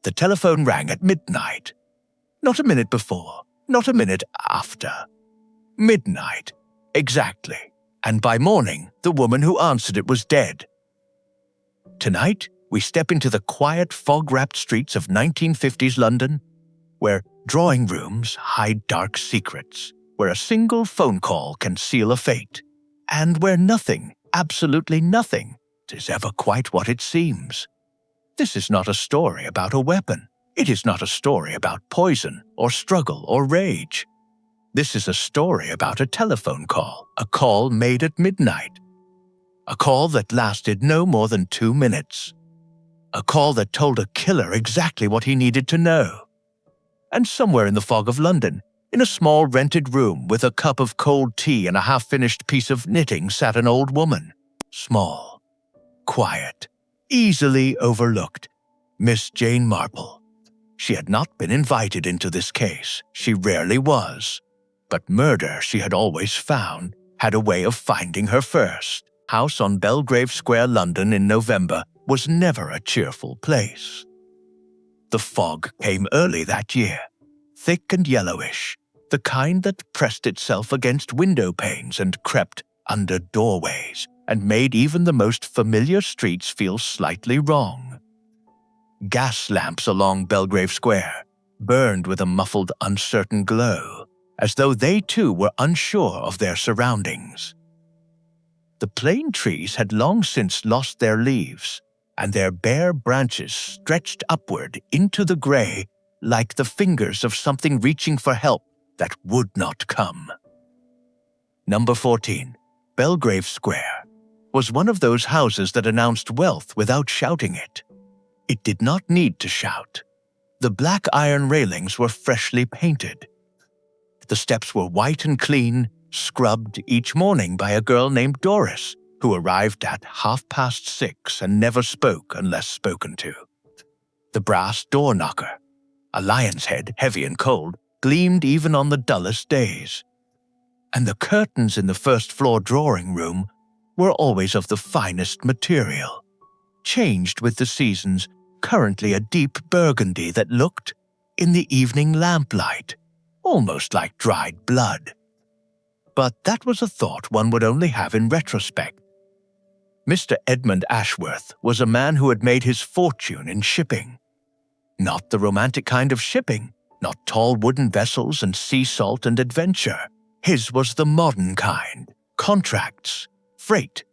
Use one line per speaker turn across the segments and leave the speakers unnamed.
The telephone rang at midnight. Not a minute before, not a minute after. Midnight, exactly. And by morning, the woman who answered it was dead. Tonight, we step into the quiet, fog-wrapped streets of 1950s London, where drawing rooms hide dark secrets, where a single phone call can seal a fate, and where nothing, absolutely nothing, is ever quite what it seems. This is not a story about a weapon. It is not a story about poison or struggle or rage. This is a story about a telephone call, a call made at midnight. A call that lasted no more than 2 minutes. A call that told a killer exactly what he needed to know. And somewhere in the fog of London, in a small rented room with a cup of cold tea and a half-finished piece of knitting, sat an old woman. Small, quiet, easily overlooked. Miss Jane Marple. She had not been invited into this case. She rarely was. But murder, she had always found, had a way of finding her first. House on Belgrave Square, London in November was never a cheerful place. The fog came early that year, thick and yellowish, the kind that pressed itself against window panes and crept under doorways and made even the most familiar streets feel slightly wrong. Gas lamps along Belgrave Square burned with a muffled, uncertain glow, as though they too were unsure of their surroundings. The plane trees had long since lost their leaves, and their bare branches stretched upward into the grey like the fingers of something reaching for help that would not come. Number 14, Belgrave Square, was one of those houses that announced wealth without shouting it. It did not need to shout. The black iron railings were freshly painted. The steps were white and clean, scrubbed each morning by a girl named Doris, who arrived at 6:30 and never spoke unless spoken to. The brass door knocker, a lion's head, heavy and cold, gleamed even on the dullest days. And the curtains in the first-floor drawing room were always of the finest material, changed with the seasons, currently a deep burgundy that looked, in the evening lamplight, almost like dried blood. But that was a thought one would only have in retrospect. Mr. Edmund Ashworth was a man who had made his fortune in shipping. Not the romantic kind of shipping, not tall wooden vessels and sea salt and adventure. His was the modern kind, contracts, freight,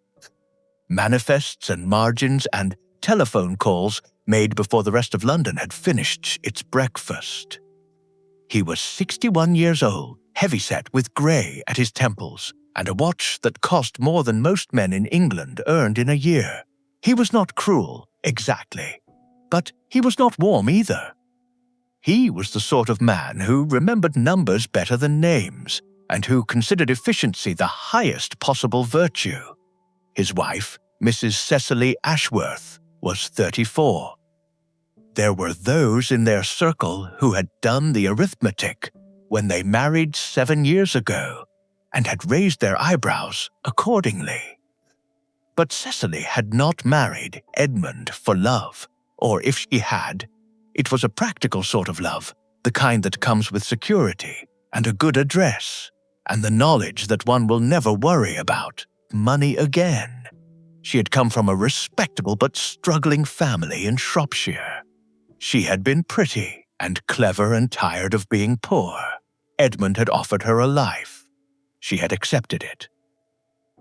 manifests and margins and telephone calls made before the rest of London had finished its breakfast. He was 61 years old, heavyset with grey at his temples, and a watch that cost more than most men in England earned in a year. He was not cruel, exactly, but he was not warm either. He was the sort of man who remembered numbers better than names, and who considered efficiency the highest possible virtue. His wife, Mrs. Cecily Ashworth, was 34. There were those in their circle who had done the arithmetic when they married 7 years ago, and had raised their eyebrows accordingly. But Cecily had not married Edmund for love, or if she had, it was a practical sort of love, the kind that comes with security and a good address, and the knowledge that one will never worry about money again. She had come from a respectable but struggling family in Shropshire. She had been pretty and clever and tired of being poor. Edmund had offered her a life. She had accepted it.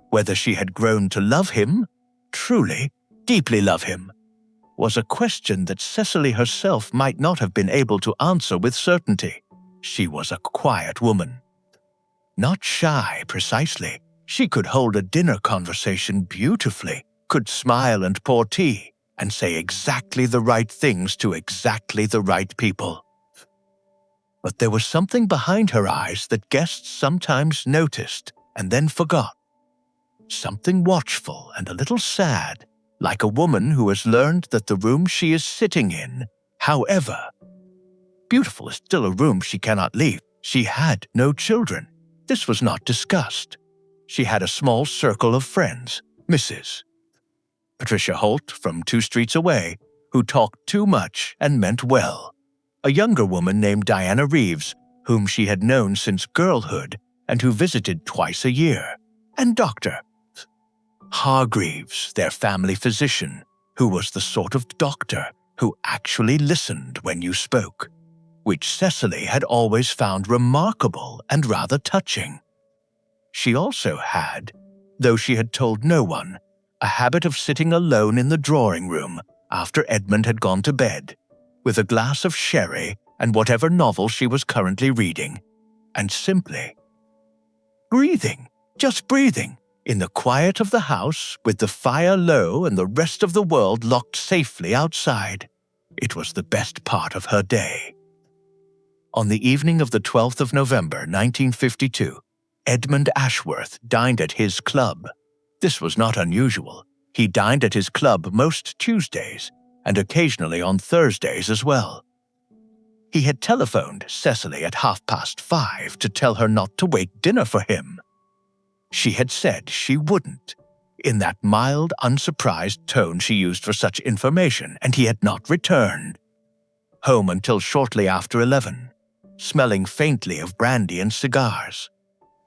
Whether she had grown to love him, truly, deeply love him, was a question that Cecily herself might not have been able to answer with certainty. She was a quiet woman. Not shy, precisely. She could hold a dinner conversation beautifully, could smile and pour tea, and say exactly the right things to exactly the right people. But there was something behind her eyes that guests sometimes noticed and then forgot. Something watchful and a little sad, like a woman who has learned that the room she is sitting in, however beautiful, is still a room she cannot leave. She had no children. This was not discussed. She had a small circle of friends, Mrs. Patricia Holt from 2 streets away, who talked too much and meant well, a younger woman named Diana Reeves, whom she had known since girlhood and who visited twice a year, and Dr. Hargreaves, their family physician, who was the sort of doctor who actually listened when you spoke, which Cecily had always found remarkable and rather touching. She also had, though she had told no one, a habit of sitting alone in the drawing room after Edmund had gone to bed, with a glass of sherry and whatever novel she was currently reading, and simply breathing, just breathing, in the quiet of the house with the fire low and the rest of the world locked safely outside. It was the best part of her day. On the evening of the 12th of November, 1952, Edmund Ashworth dined at his club. This was not unusual. He dined at his club most Tuesdays, and occasionally on Thursdays as well. He had telephoned Cecily at 5:30 to tell her not to wait dinner for him. She had said she wouldn't, in that mild, unsurprised tone she used for such information, and he had not returned. Home until shortly after 11, smelling faintly of brandy and cigars.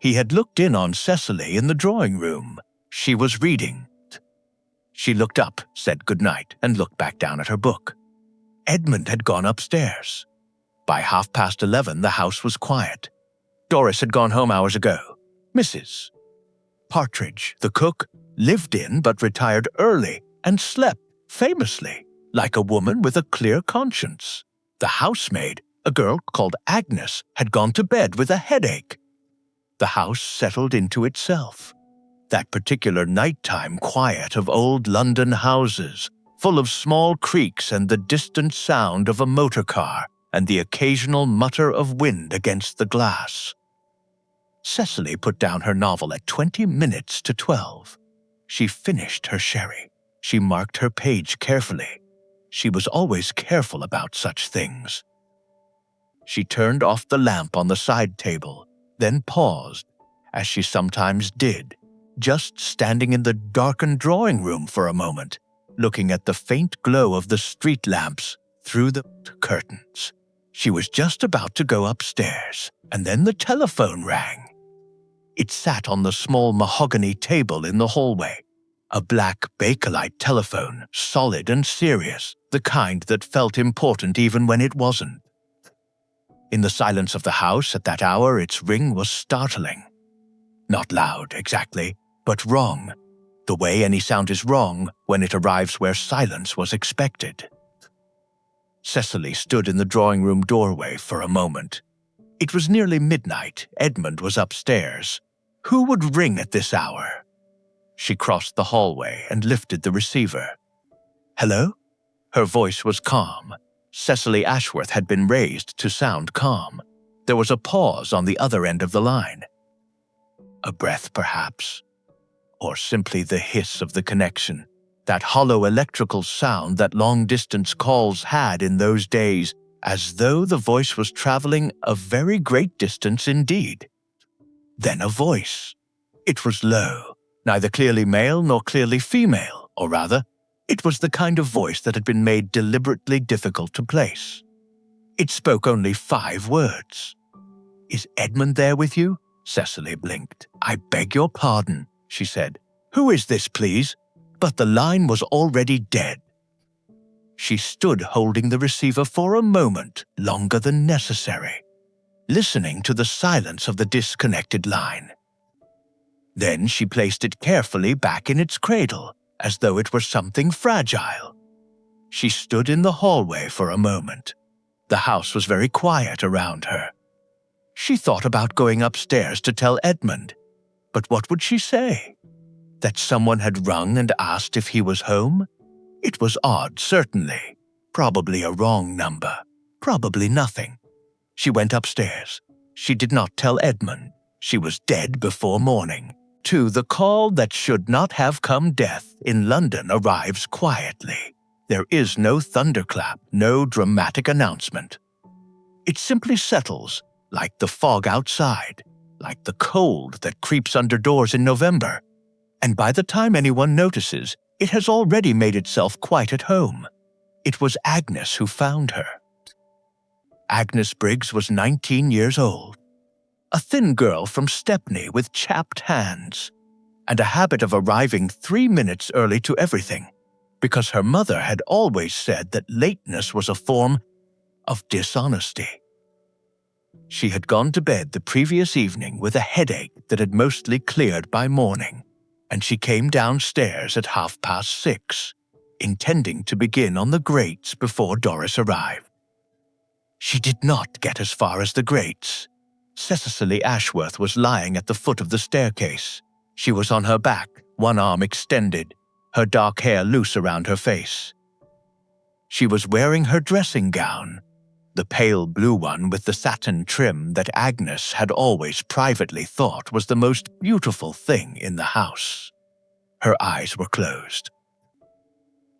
He had looked in on Cecily in the drawing room. She was reading. She looked up, said goodnight, and looked back down at her book. Edmund had gone upstairs. By 11:30, the house was quiet. Doris had gone home hours ago. Mrs. Partridge, the cook, lived in but retired early and slept, famously, like a woman with a clear conscience. The housemaid, a girl called Agnes, had gone to bed with a headache. The house settled into itself. That particular nighttime quiet of old London houses, full of small creaks and the distant sound of a motor car and the occasional mutter of wind against the glass. Cecily put down her novel at 20 minutes to 12. She finished her sherry. She marked her page carefully. She was always careful about such things. She turned off the lamp on the side table, then paused, as she sometimes did, just standing in the darkened drawing room for a moment, looking at the faint glow of the street lamps through the curtains. She was just about to go upstairs, and then the telephone rang. It sat on the small mahogany table in the hallway, a black Bakelite telephone, solid and serious, the kind that felt important even when it wasn't. In the silence of the house at that hour, its ring was startling. Not loud, exactly, but wrong, the way any sound is wrong when it arrives where silence was expected. Cecily stood in the drawing-room doorway for a moment. It was nearly midnight. Edmund was upstairs. Who would ring at this hour? She crossed the hallway and lifted the receiver. Hello? Her voice was calm. Cecily Ashworth had been raised to sound calm. There was a pause on the other end of the line. A breath, perhaps. Or simply the hiss of the connection, that hollow electrical sound that long-distance calls had in those days, as though the voice was traveling a very great distance indeed. Then a voice. It was low, neither clearly male nor clearly female, or rather, it was the kind of voice that had been made deliberately difficult to place. It spoke only 5 words. Is Edmund there with you? Cecily blinked. I beg your pardon, she said. Who is this, please? But the line was already dead. She stood holding the receiver for a moment, longer than necessary, listening to the silence of the disconnected line. Then she placed it carefully back in its cradle, as though it were something fragile. She stood in the hallway for a moment. The house was very quiet around her. She thought about going upstairs to tell Edmund, but what would she say? That someone had rung and asked if he was home? It was odd, certainly. Probably a wrong number. Probably nothing. She went upstairs. She did not tell Edmund. She was dead before morning. To the call that should not have come death in London arrives quietly. There is no thunderclap, no dramatic announcement. It simply settles, like the fog outside, like the cold that creeps under doors in November. And by the time anyone notices, it has already made itself quite at home. It was Agnes who found her. Agnes Briggs was 19 years old, a thin girl from Stepney with chapped hands, and a habit of arriving 3 minutes early to everything, because her mother had always said that lateness was a form of dishonesty. She had gone to bed the previous evening with a headache that had mostly cleared by morning, and she came downstairs at 6:30, intending to begin on the grates before Doris arrived. She did not get as far as the grates. Cecily Ashworth was lying at the foot of the staircase. She was on her back, one arm extended, her dark hair loose around her face. She was wearing her dressing gown, the pale blue one with the satin trim that Agnes had always privately thought was the most beautiful thing in the house. Her eyes were closed.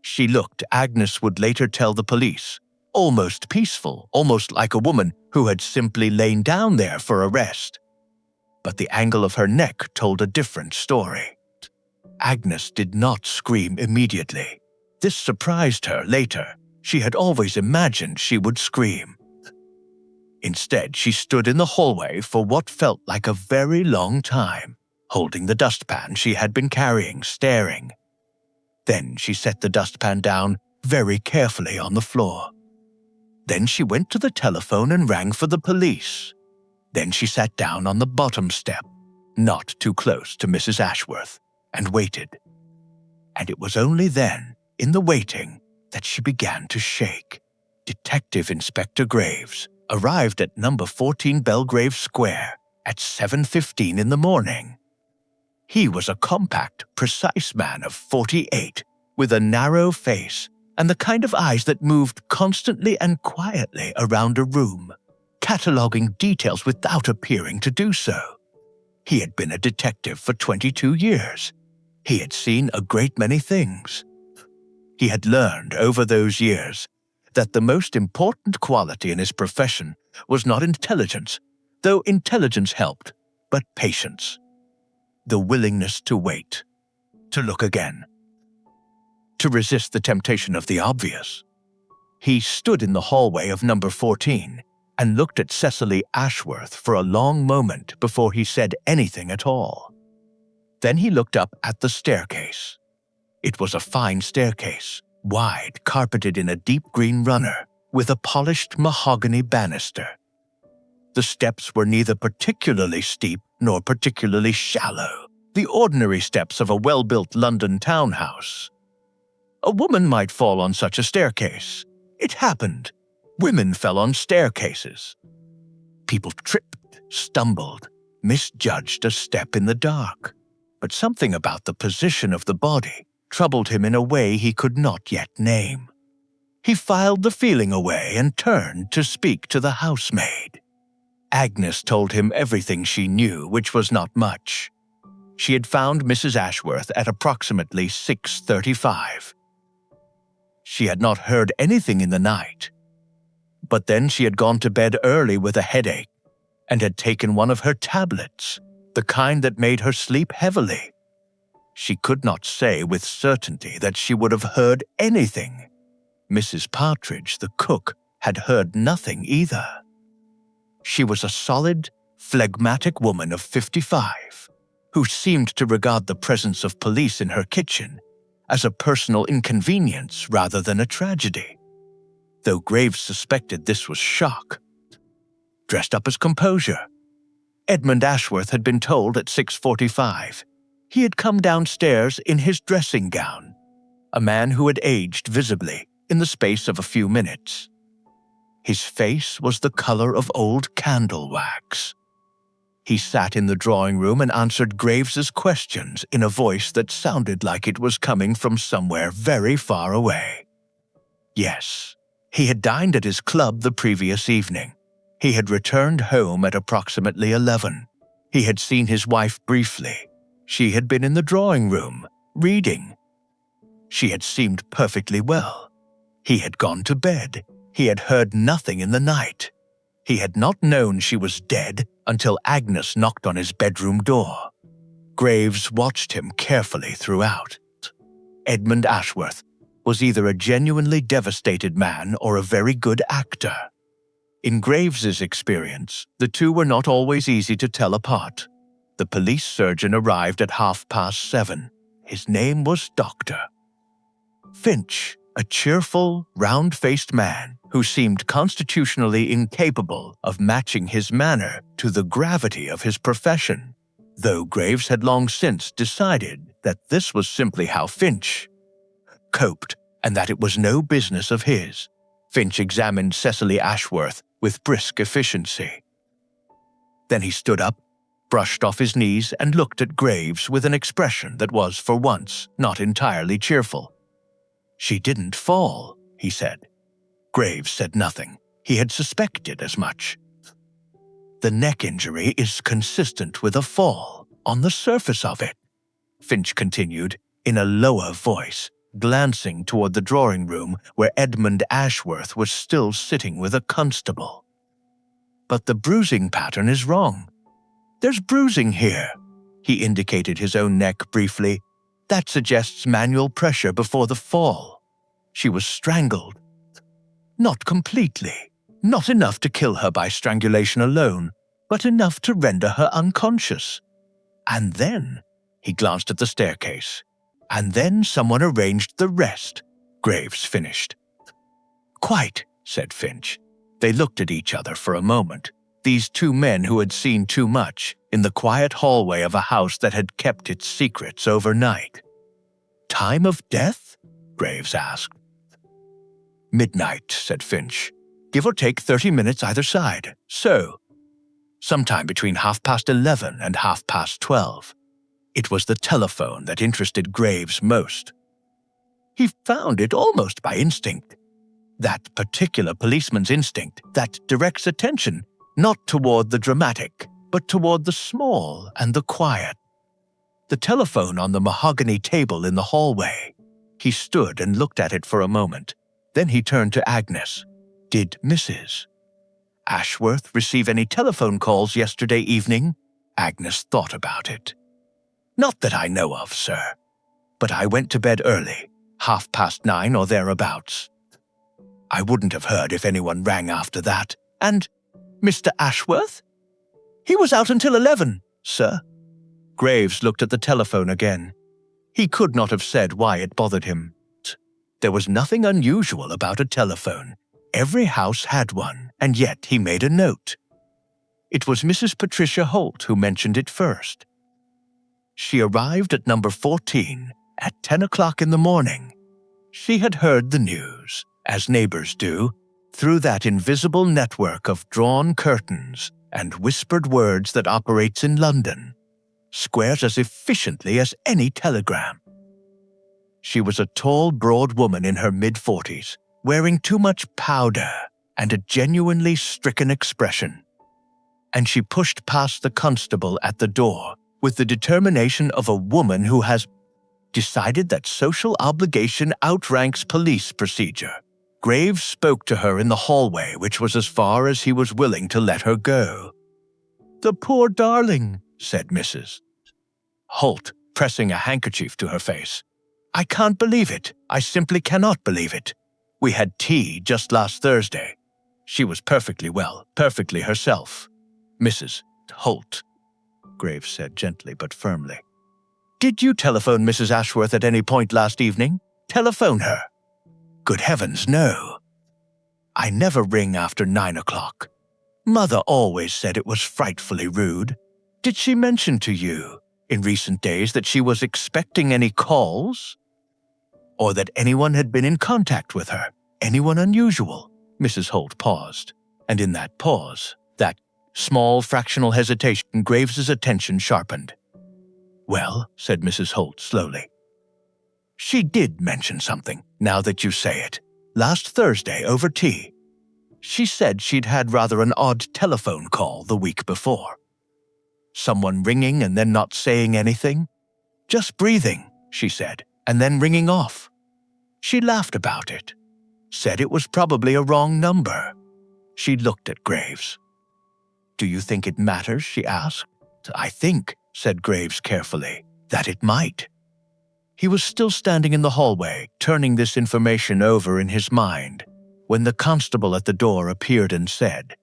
She looked, Agnes would later tell the police, almost peaceful, almost like a woman who had simply lain down there for a rest. But the angle of her neck told a different story. Agnes did not scream immediately. This surprised her later. She had always imagined she would scream. Instead, she stood in the hallway for what felt like a very long time, holding the dustpan she had been carrying, staring. Then she set the dustpan down very carefully on the floor. Then she went to the telephone and rang for the police. Then she sat down on the bottom step, not too close to Mrs. Ashworth, and waited. And it was only then, in the waiting, that she began to shake. Detective Inspector Graves arrived at number 14 Belgrave Square at 7:15 in the morning. He was a compact, precise man of 48, with a narrow face and the kind of eyes that moved constantly and quietly around a room, cataloging details without appearing to do so. He had been a detective for 22 years. He had seen a great many things. He had learned over those years that the most important quality in his profession was not intelligence, though intelligence helped, but patience. The willingness to wait, to look again, to resist the temptation of the obvious. He stood in the hallway of number 14 and looked at Cecily Ashworth for a long moment before he said anything at all. Then he looked up at the staircase. It was a fine staircase, wide, carpeted in a deep green runner, with a polished mahogany banister. The steps were neither particularly steep nor particularly shallow, the ordinary steps of a well-built London townhouse. A woman might fall on such a staircase. It happened. Women fell on staircases. People tripped, stumbled, misjudged a step in the dark. But something about the position of the body troubled him in a way he could not yet name. He filed the feeling away and turned to speak to the housemaid. Agnes told him everything she knew, which was not much. She had found Mrs. Ashworth at approximately 6:35. She had not heard anything in the night. But then she had gone to bed early with a headache and had taken one of her tablets, the kind that made her sleep heavily. She could not say with certainty that she would have heard anything. Mrs. Partridge, the cook, had heard nothing either. She was a solid, phlegmatic woman of 55, who seemed to regard the presence of police in her kitchen as a personal inconvenience rather than a tragedy, though Graves suspected this was shock. Dressed up as composure, Edmund Ashworth had been told at 6:45. He had come downstairs in his dressing gown, a man who had aged visibly in the space of a few minutes. His face was the color of old candle wax. He sat in the drawing room and answered Graves's questions in a voice that sounded like it was coming from somewhere very far away. Yes, he had dined at his club the previous evening. He had returned home at approximately 11. He had seen his wife briefly. She had been in the drawing room, reading. She had seemed perfectly well. He had gone to bed. He had heard nothing in the night. He had not known she was dead until Agnes knocked on his bedroom door. Graves watched him carefully throughout. Edmund Ashworth, was either a genuinely devastated man or a very good actor. In Graves's experience, the two were not always easy to tell apart. The police surgeon arrived at 7:30. His name was Dr. Finch, a cheerful, round-faced man who seemed constitutionally incapable of matching his manner to the gravity of his profession, though Graves had long since decided that this was simply how Finch coped and that it was no business of his. Finch examined Cecily Ashworth with brisk efficiency. Then he stood up, brushed off his knees, and looked at Graves with an expression that was, for once, not entirely cheerful. "She didn't fall," he said. Graves said nothing. He had suspected as much. "The neck injury is consistent with a fall on the surface of it," Finch continued in a lower voice, glancing toward the drawing room where Edmund Ashworth was still sitting with a constable. "But the bruising pattern is wrong. There's bruising here." He indicated his own neck briefly. "That suggests manual pressure before the fall. She was strangled. Not completely. Not enough to kill her by strangulation alone, but enough to render her unconscious. And then," he glanced at the staircase, "and then someone arranged the rest," Graves finished. "Quite," said Finch. They looked at each other for a moment, these two men who had seen too much in the quiet hallway of a house that had kept its secrets overnight. "Time of death?" Graves asked. "Midnight," said Finch. "Give or take 30 minutes either side. So, sometime between 11:30 and 12:30. It was the telephone that interested Graves most. He found it almost by instinct. That particular policeman's instinct that directs attention not toward the dramatic, but toward the small and the quiet. The telephone on the mahogany table in the hallway. He stood and looked at it for a moment. Then he turned to Agnes. "Did Mrs. Ashworth receive any telephone calls yesterday evening?" Agnes thought about it. "Not that I know of, sir. But I went to bed early, 9:30 or thereabouts. I wouldn't have heard if anyone rang after that. And Mr. Ashworth? He was out until 11, sir." Graves looked at the telephone again. He could not have said why it bothered him. There was nothing unusual about a telephone. Every house had one, and yet he made a note. It was Mrs. Patricia Holt who mentioned it first. She arrived at number 14 at 10 o'clock in the morning. She had heard the news, as neighbors do, through that invisible network of drawn curtains and whispered words that operates in London, squares as efficiently as any telegram. She was a tall, broad woman in her mid-40s, wearing too much powder and a genuinely stricken expression. And she pushed past the constable at the door with the determination of a woman who has decided that social obligation outranks police procedure. Graves spoke to her in the hallway, which was as far as he was willing to let her go. "The poor darling," said Mrs. Holt, pressing a handkerchief to her face. "I can't believe it. I simply cannot believe it. We had tea just last Thursday. She was perfectly well, perfectly herself." "Mrs. Holt," Graves said gently but firmly. "Did you telephone Mrs. Ashworth at any point last evening? Telephone her." "Good heavens, no. I never ring after 9 o'clock. Mother always said it was frightfully rude. Did she mention to you in recent days that she was expecting any calls? Or that anyone had been in contact with her? Anyone unusual?" Mrs. Holt paused, and in that pause, that small fractional hesitation, Graves's attention sharpened. "Well," said Mrs. Holt slowly, "she did mention something, now that you say it. Last Thursday over tea. She said she'd had rather an odd telephone call the week before. Someone ringing and then not saying anything. Just breathing, she said, and then ringing off. She laughed about it. Said it was probably a wrong number." She looked at Graves. "Do you think it matters?" she asked. "I think," said Graves carefully, "that it might." He was still standing in the hallway, turning this information over in his mind, when the constable at the door appeared and said,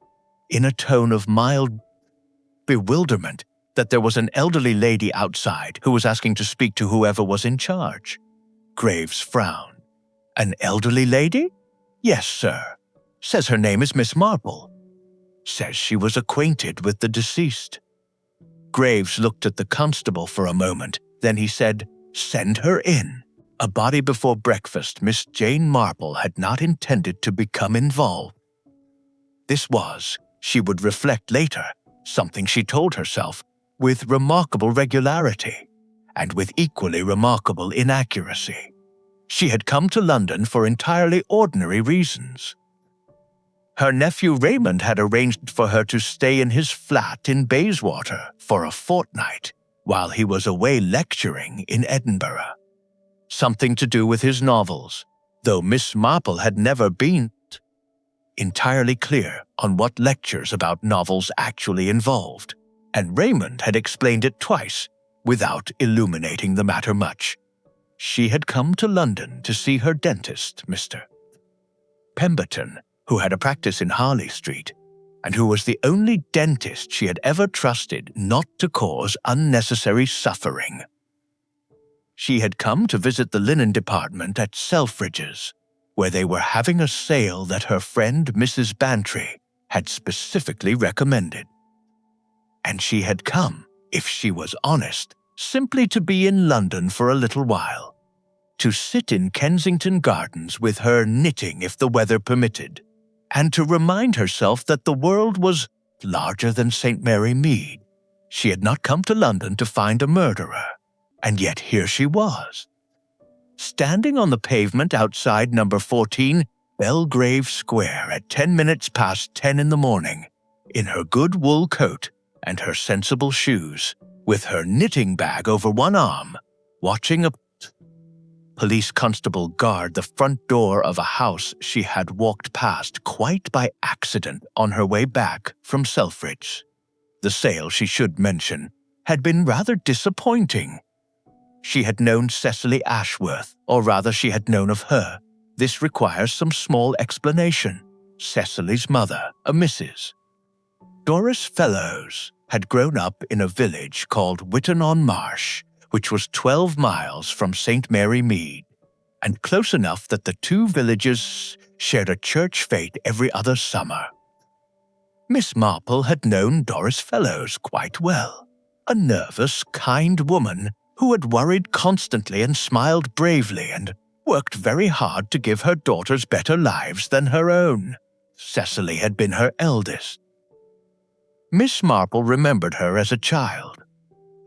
in a tone of mild bewilderment, that there was an elderly lady outside who was asking to speak to whoever was in charge. Graves frowned. An elderly lady? Yes, sir. Says her name is Miss Marple. Says she was acquainted with the deceased. Graves looked at the constable for a moment, then he said, Send her in. A body before breakfast, Miss Jane Marple had not intended to become involved. This was, she would reflect later, something she told herself, with remarkable regularity, and with equally remarkable inaccuracy. She had come to London for entirely ordinary reasons. Her nephew Raymond had arranged for her to stay in his flat in Bayswater for a fortnight while he was away lecturing in Edinburgh. Something to do with his novels, though Miss Marple had never been entirely clear on what lectures about novels actually involved, and Raymond had explained it twice without illuminating the matter much. She had come to London to see her dentist, Mr. Pemberton, who had a practice in Harley Street, and who was the only dentist she had ever trusted not to cause unnecessary suffering. She had come to visit the linen department at Selfridge's, where they were having a sale that her friend Mrs. Bantry had specifically recommended. And she had come, if she was honest, simply to be in London for a little while, to sit in Kensington Gardens with her knitting if the weather permitted, and to remind herself that the world was larger than St. Mary Mead. She had not come to London to find a murderer, and yet here she was, standing on the pavement outside number 14 Belgrave Square at 10 minutes past 10 in the morning, in her good wool coat and her sensible shoes, with her knitting bag over one arm, watching a police constable guard the front door of a house she had walked past quite by accident on her way back from Selfridge. The sale, she should mention, had been rather disappointing. She had known Cecily Ashworth, or rather she had known of her. This requires some small explanation. Cecily's mother, a Mrs. Doris Fellows, had grown up in a village called Witton-on-Marsh, which was 12 miles from St. Mary Mead, and close enough that the two villages shared a church fete every other summer. Miss Marple had known Doris Fellows quite well, a nervous, kind woman who had worried constantly and smiled bravely and worked very hard to give her daughters better lives than her own. Cecily had been her eldest. Miss Marple remembered her as a child,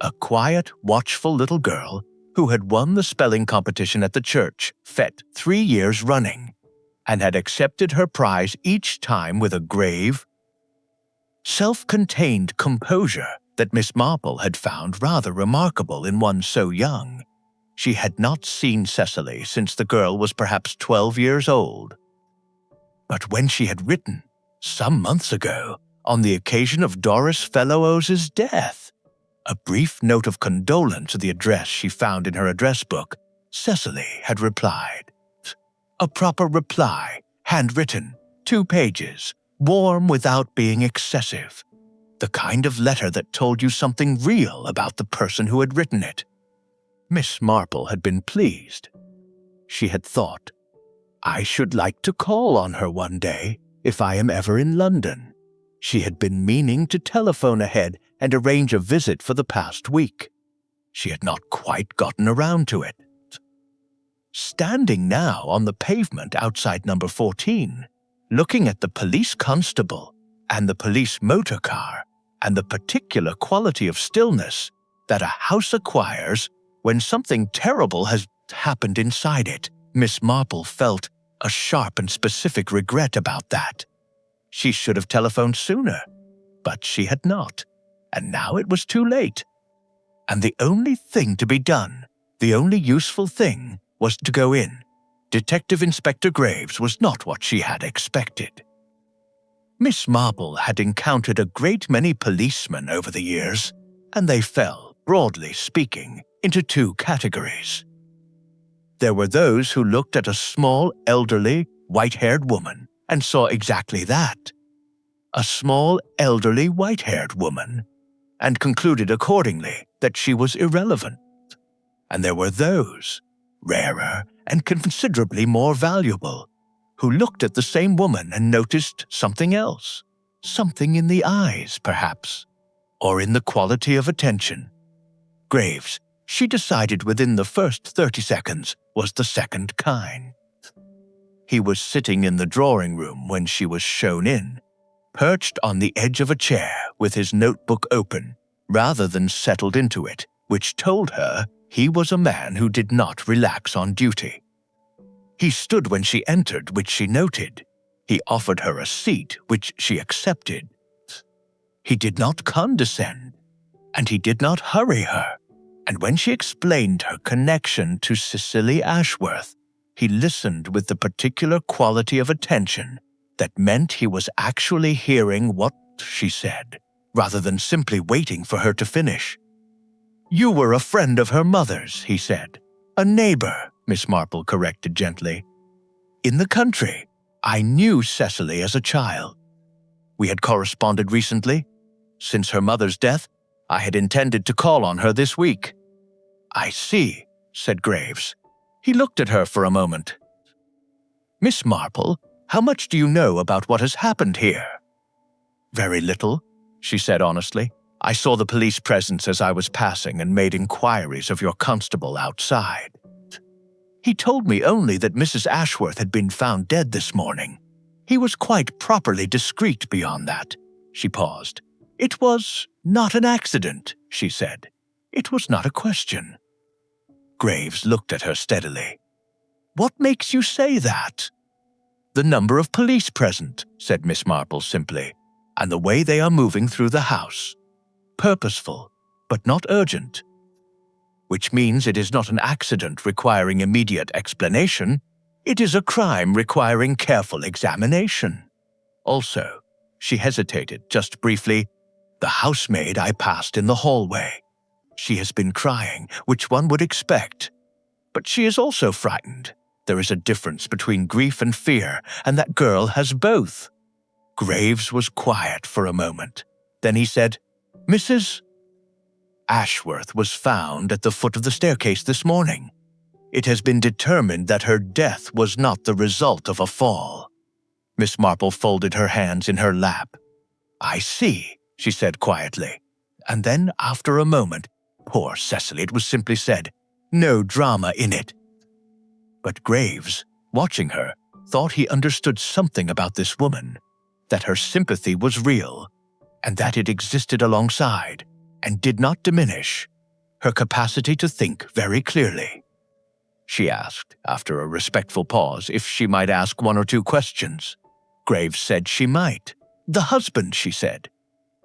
a quiet, watchful little girl who had won the spelling competition at the church fete 3 years running, and had accepted her prize each time with a grave, self-contained composure that Miss Marple had found rather remarkable in one so young. She had not seen Cecily since the girl was perhaps 12 years old. But when she had written, some months ago, on the occasion of Doris Fellowes's death, a brief note of condolence to the address she found in her address book, Cecily had replied. A proper reply, handwritten, 2 pages, warm without being excessive. The kind of letter that told you something real about the person who had written it. Miss Marple had been pleased. She had thought, I should like to call on her one day if I am ever in London. She had been meaning to telephone ahead and arrange a visit for the past week. She had not quite gotten around to it. Standing now on the pavement outside number 14, looking at the police constable and the police motor car and the particular quality of stillness that a house acquires when something terrible has happened inside it, Miss Marple felt a sharp and specific regret about that. She should have telephoned sooner, but she had not, and now it was too late. And the only thing to be done, the only useful thing, was to go in. Detective Inspector Graves was not what she had expected. Miss Marple had encountered a great many policemen over the years, and they fell, broadly speaking, into 2 categories. There were those who looked at a small, elderly, white-haired woman and saw exactly that. A small, elderly, white-haired woman, and concluded accordingly that she was irrelevant. And there were those, rarer and considerably more valuable, who looked at the same woman and noticed something else, something in the eyes, perhaps, or in the quality of attention. Graves, she decided within the first 30 seconds, was the second kind. He was sitting in the drawing room when she was shown in, perched on the edge of a chair with his notebook open, rather than settled into it, which told her he was a man who did not relax on duty. He stood when she entered, which she noted. He offered her a seat, which she accepted. He did not condescend, and he did not hurry her, and when she explained her connection to Cicely Ashworth, he listened with the particular quality of attention that meant he was actually hearing what she said, rather than simply waiting for her to finish. "You were a friend of her mother's," he said. "A neighbor," Miss Marple corrected gently. "In the country. I knew Cecily as a child. We had corresponded recently. Since her mother's death, I had intended to call on her this week." "I see," said Graves. He looked at her for a moment. "Miss Marple, how much do you know about what has happened here?" "Very little," she said honestly. "I saw the police presence as I was passing and made inquiries of your constable outside. He told me only that Mrs. Ashworth had been found dead this morning. He was quite properly discreet beyond that." She paused. "It was not an accident," she said. "It was not a question." Graves looked at her steadily. "What makes you say that?" "The number of police present," said Miss Marple simply, "and the way they are moving through the house. Purposeful, but not urgent. Which means it is not an accident requiring immediate explanation. It is a crime requiring careful examination. Also," she hesitated just briefly, "the housemaid I passed in the hallway. She has been crying, which one would expect. But she is also frightened. There is a difference between grief and fear, and that girl has both." Graves was quiet for a moment. Then he said, "Mrs. Ashworth was found at the foot of the staircase this morning. It has been determined that her death was not the result of a fall." Miss Marple folded her hands in her lap. "I see," she said quietly. And then, after a moment, "Poor Cecily," it was simply said, "no drama in it." But Graves, watching her, thought he understood something about this woman, that her sympathy was real, and that it existed alongside, and did not diminish, her capacity to think very clearly. She asked, after a respectful pause, if she might ask one or two questions. Graves said she might. "The husband," she said.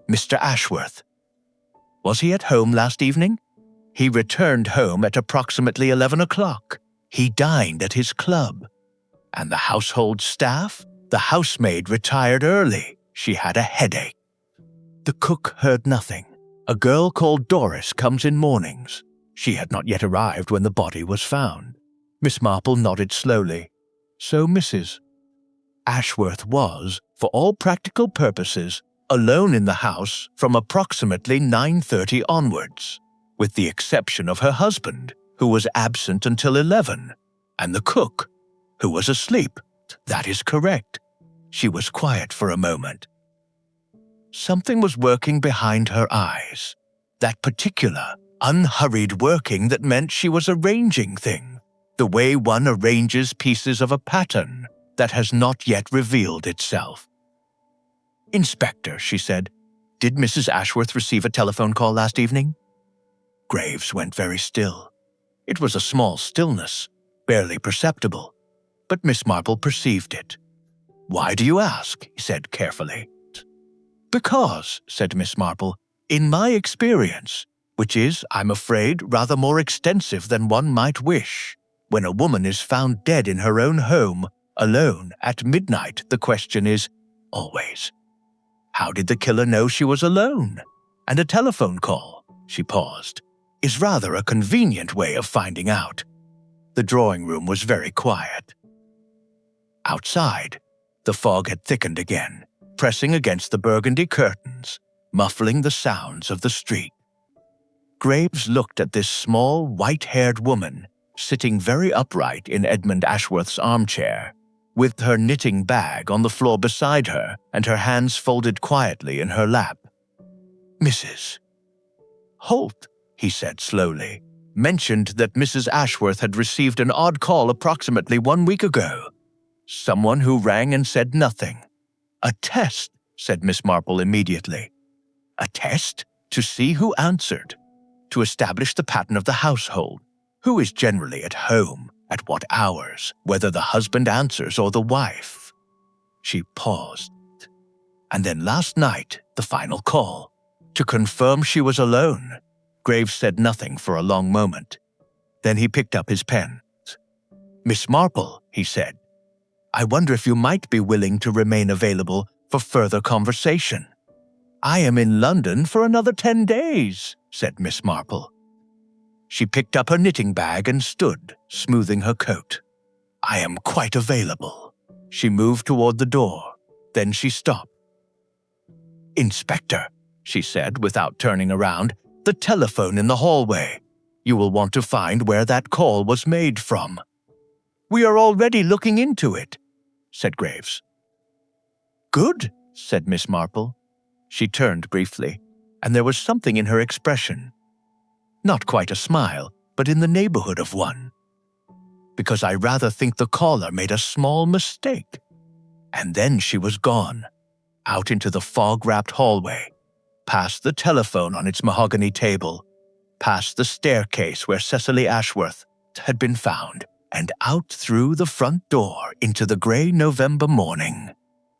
"Mr. Ashworth. Was he at home last evening?" "He returned home at approximately 11 o'clock. He dined at his club." "And the household staff?" "The housemaid retired early. She had a headache." The cook heard nothing. "A girl called Doris comes in mornings. She had not yet arrived when the body was found." Miss Marple nodded slowly. "So Mrs. Ashworth was, for all practical purposes, alone in the house from approximately 9:30 onwards, with the exception of her husband, who was absent until 11, and the cook, who was asleep." "That is correct." She was quiet for a moment. Something was working behind her eyes, that particular, unhurried working that meant she was arranging things, the way one arranges pieces of a pattern that has not yet revealed itself. "Inspector," she said, "did Mrs. Ashworth receive a telephone call last evening?" Graves went very still. It was a small stillness, barely perceptible, but Miss Marple perceived it. "Why do you ask?" he said carefully. "Because," said Miss Marple, "in my experience, which is, I'm afraid, rather more extensive than one might wish, when a woman is found dead in her own home, alone, at midnight, the question is, always, how did the killer know she was alone? And a telephone call," she paused, "is rather a convenient way of finding out. The drawing room was very quiet. Outside, the fog had thickened again, pressing against the burgundy curtains, muffling the sounds of the street. Graves looked at this small, white-haired woman sitting very upright in Edmund Ashworth's armchair, with her knitting bag on the floor beside her and her hands folded quietly in her lap. "Mrs. Holt," he said slowly, "mentioned that Mrs. Ashworth had received an odd call approximately 1 week ago. Someone who rang and said nothing." "A test," said Miss Marple immediately. "A test? To see who answered. To establish the pattern of the household. Who is generally at home, at what hours, whether the husband answers or the wife." She paused. "And then last night, the final call. To confirm she was alone." Graves said nothing for a long moment. Then he picked up his pen. "Miss Marple," he said, "I wonder if you might be willing to remain available for further conversation." "I am in London for another 10 days," said Miss Marple. She picked up her knitting bag and stood, smoothing her coat. "I am quite available." She moved toward the door. Then she stopped. "Inspector," she said without turning around, "the telephone in the hallway. You will want to find where that call was made from." "We are already looking into it," said Graves. "Good," said Miss Marple. She turned briefly, and there was something in her expression. Not quite a smile, but in the neighborhood of one. "Because I rather think the caller made a small mistake." And then she was gone, out into the fog-wrapped hallway, past the telephone on its mahogany table, past the staircase where Cecily Ashworth had been found, and out through the front door into the gray November morning.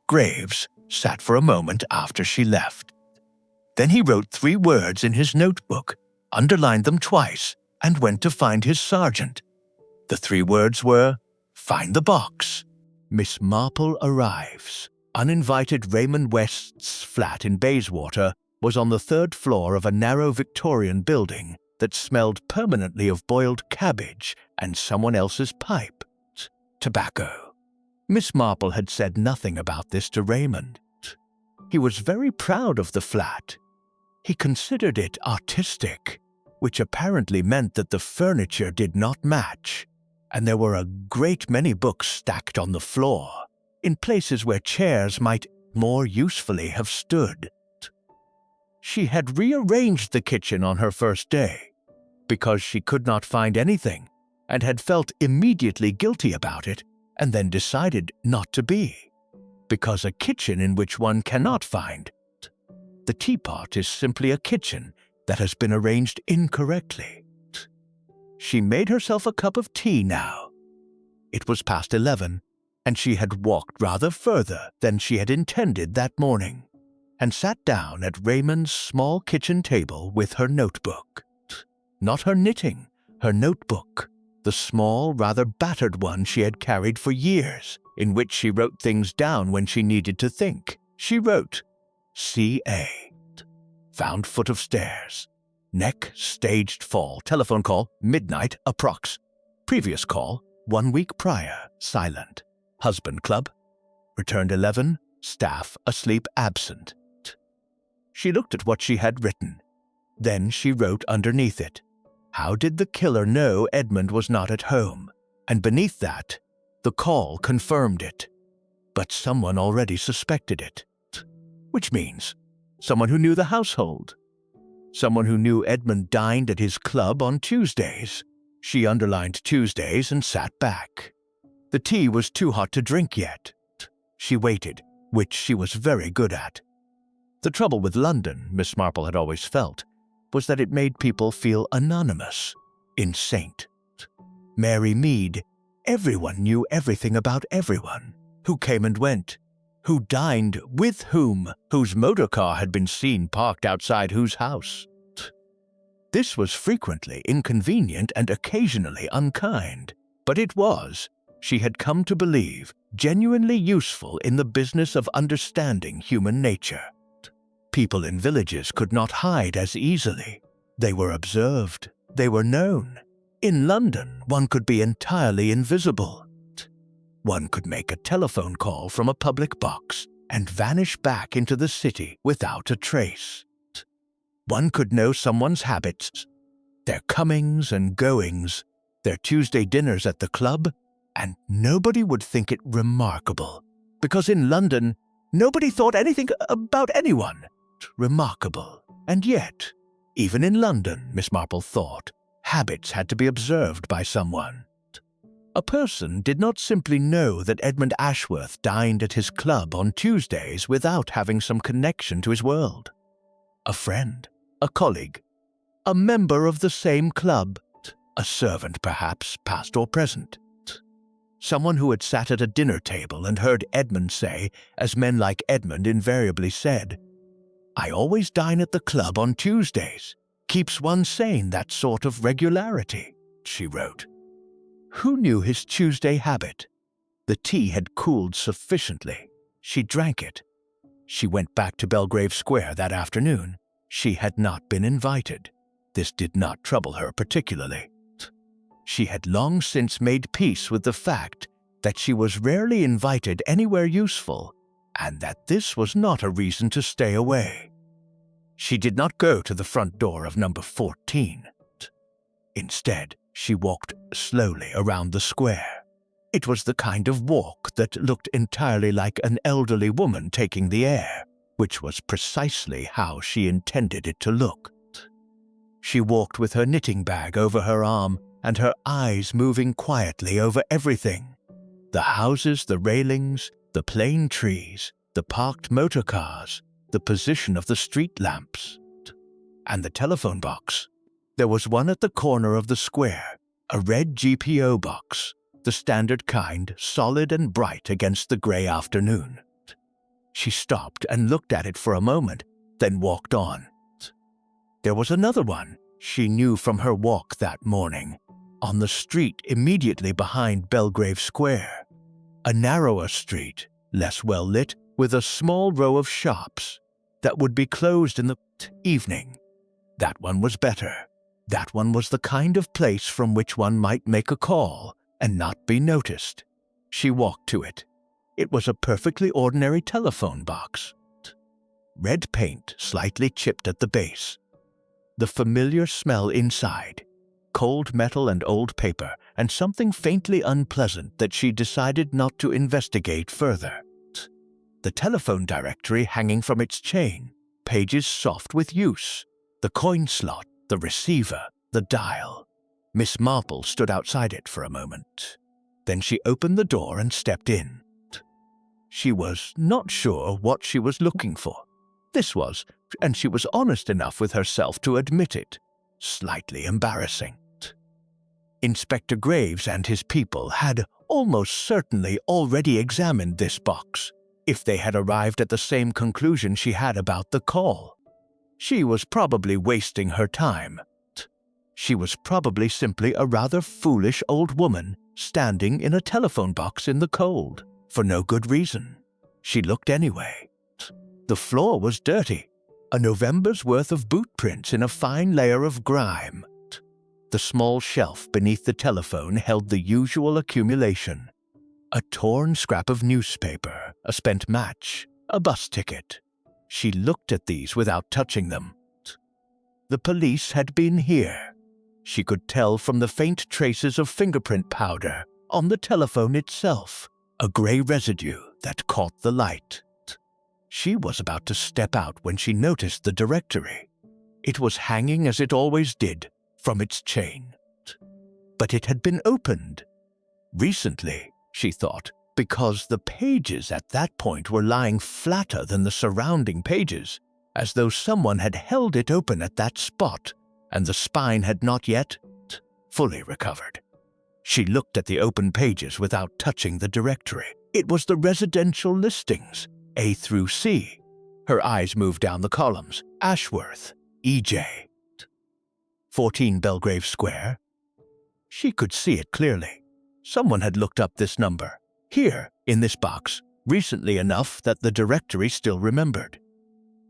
Graves sat for a moment after she left. Then he wrote 3 words in his notebook, underlined them twice, and went to find his sergeant. The 3 words were, "Find the box. Miss Marple arrives." Uninvited Raymond West's flat in Bayswater was on the 3rd floor of a narrow Victorian building that smelled permanently of boiled cabbage and someone else's pipe. Tobacco. Miss Marple had said nothing about this to Raymond. He was very proud of the flat. He considered it artistic, which apparently meant that the furniture did not match, and there were a great many books stacked on the floor, in places where chairs might more usefully have stood. She had rearranged the kitchen on her first day, because she could not find anything, and had felt immediately guilty about it, and then decided not to be, because a kitchen in which one cannot find. The teapot is simply a kitchen that has been arranged incorrectly. She made herself a cup of tea now. It was past 11, and she had walked rather further than she had intended that morning, and sat down at Raymond's small kitchen table with her notebook. Not her knitting, her notebook, the small, rather battered one she had carried for years, in which she wrote things down when she needed to think. She wrote, C.A. Found foot of stairs. Neck staged fall. Telephone call, midnight, approx. Previous call, 1 week prior, silent. Husband club. Returned 11, staff asleep absent. She looked at what she had written. Then she wrote underneath it, how did the killer know Edmund was not at home? And beneath that, the call confirmed it. But someone already suspected it. Which means someone who knew the household. Someone who knew Edmund dined at his club on Tuesdays. She underlined Tuesdays and sat back. The tea was too hot to drink yet. She waited, which she was very good at. The trouble with London, Miss Marple had always felt, was that it made people feel anonymous, insane. Mary Mead, everyone knew everything about everyone, who came and went, who dined with whom, whose motor car had been seen parked outside whose house. This was frequently inconvenient and occasionally unkind, but it was, she had come to believe, genuinely useful in the business of understanding human nature. People in villages could not hide as easily. They were observed, they were known, In London, one could be entirely invisible. One could make a telephone call from a public box and vanish back into the city without a trace. One could know someone's habits, their comings and goings, their Tuesday dinners at the club, and nobody would think it remarkable, because in London, nobody thought anything about anyone remarkable. And yet, even in London, Miss Marple thought, habits had to be observed by someone. A person did not simply know that Edmund Ashworth dined at his club on Tuesdays without having some connection to his world. A friend, a colleague, a member of the same club, a servant perhaps, past or present. Someone who had sat at a dinner table and heard Edmund say, as men like Edmund invariably said, "I always dine at the club on Tuesdays. Keeps one sane, that sort of regularity," she wrote. Who knew his Tuesday habit? The tea had cooled sufficiently. She drank it. She went back to Belgrave Square that afternoon. She had not been invited. This did not trouble her particularly. She had long since made peace with the fact that she was rarely invited anywhere useful, and that this was not a reason to stay away. She did not go to the front door of number 14. Instead, she walked slowly around the square. It was the kind of walk that looked entirely like an elderly woman taking the air, which was precisely how she intended it to look. She walked with her knitting bag over her arm and her eyes moving quietly over everything. The houses, the railings, the plane trees, the parked motor cars, the position of the street lamps, and the telephone box. There was one at the corner of the square, a red GPO box, the standard kind, solid and bright against the grey afternoon. She stopped and looked at it for a moment, then walked on. There was another one, she knew from her walk that morning, on the street immediately behind Belgrave Square. A narrower street, less well lit, with a small row of shops that would be closed in the evening. That one was better. That one was the kind of place from which one might make a call and not be noticed. She walked to it. It was a perfectly ordinary telephone box. Red paint slightly chipped at the base. The familiar smell inside, cold metal and old paper, and something faintly unpleasant that she decided not to investigate further. The telephone directory hanging from its chain, pages soft with use, the coin slot, the receiver, the dial. Miss Marple stood outside it for a moment. Then she opened the door and stepped in. She was not sure what she was looking for. This was, and she was honest enough with herself to admit it, slightly embarrassing. Inspector Graves and his people had almost certainly already examined this box, if they had arrived at the same conclusion she had about the call. She was probably wasting her time. She was probably simply a rather foolish old woman standing in a telephone box in the cold, for no good reason. She looked anyway. The floor was dirty, a November's worth of boot prints in a fine layer of grime. The small shelf beneath the telephone held the usual accumulation: a torn scrap of newspaper, a spent match, a bus ticket. She looked at these without touching them. The police had been here. She could tell from the faint traces of fingerprint powder on the telephone itself, a grey residue that caught the light. She was about to step out when she noticed the directory. It was hanging as it always did, from its chain. But it had been opened. Recently, she thought, because the pages at that point were lying flatter than the surrounding pages, as though someone had held it open at that spot, and the spine had not yet fully recovered. She looked at the open pages without touching the directory. It was the residential listings, A through C. Her eyes moved down the columns. Ashworth, E.J. 14 Belgrave Square. She could see it clearly. Someone had looked up this number, here, in this box, recently enough that the directory still remembered.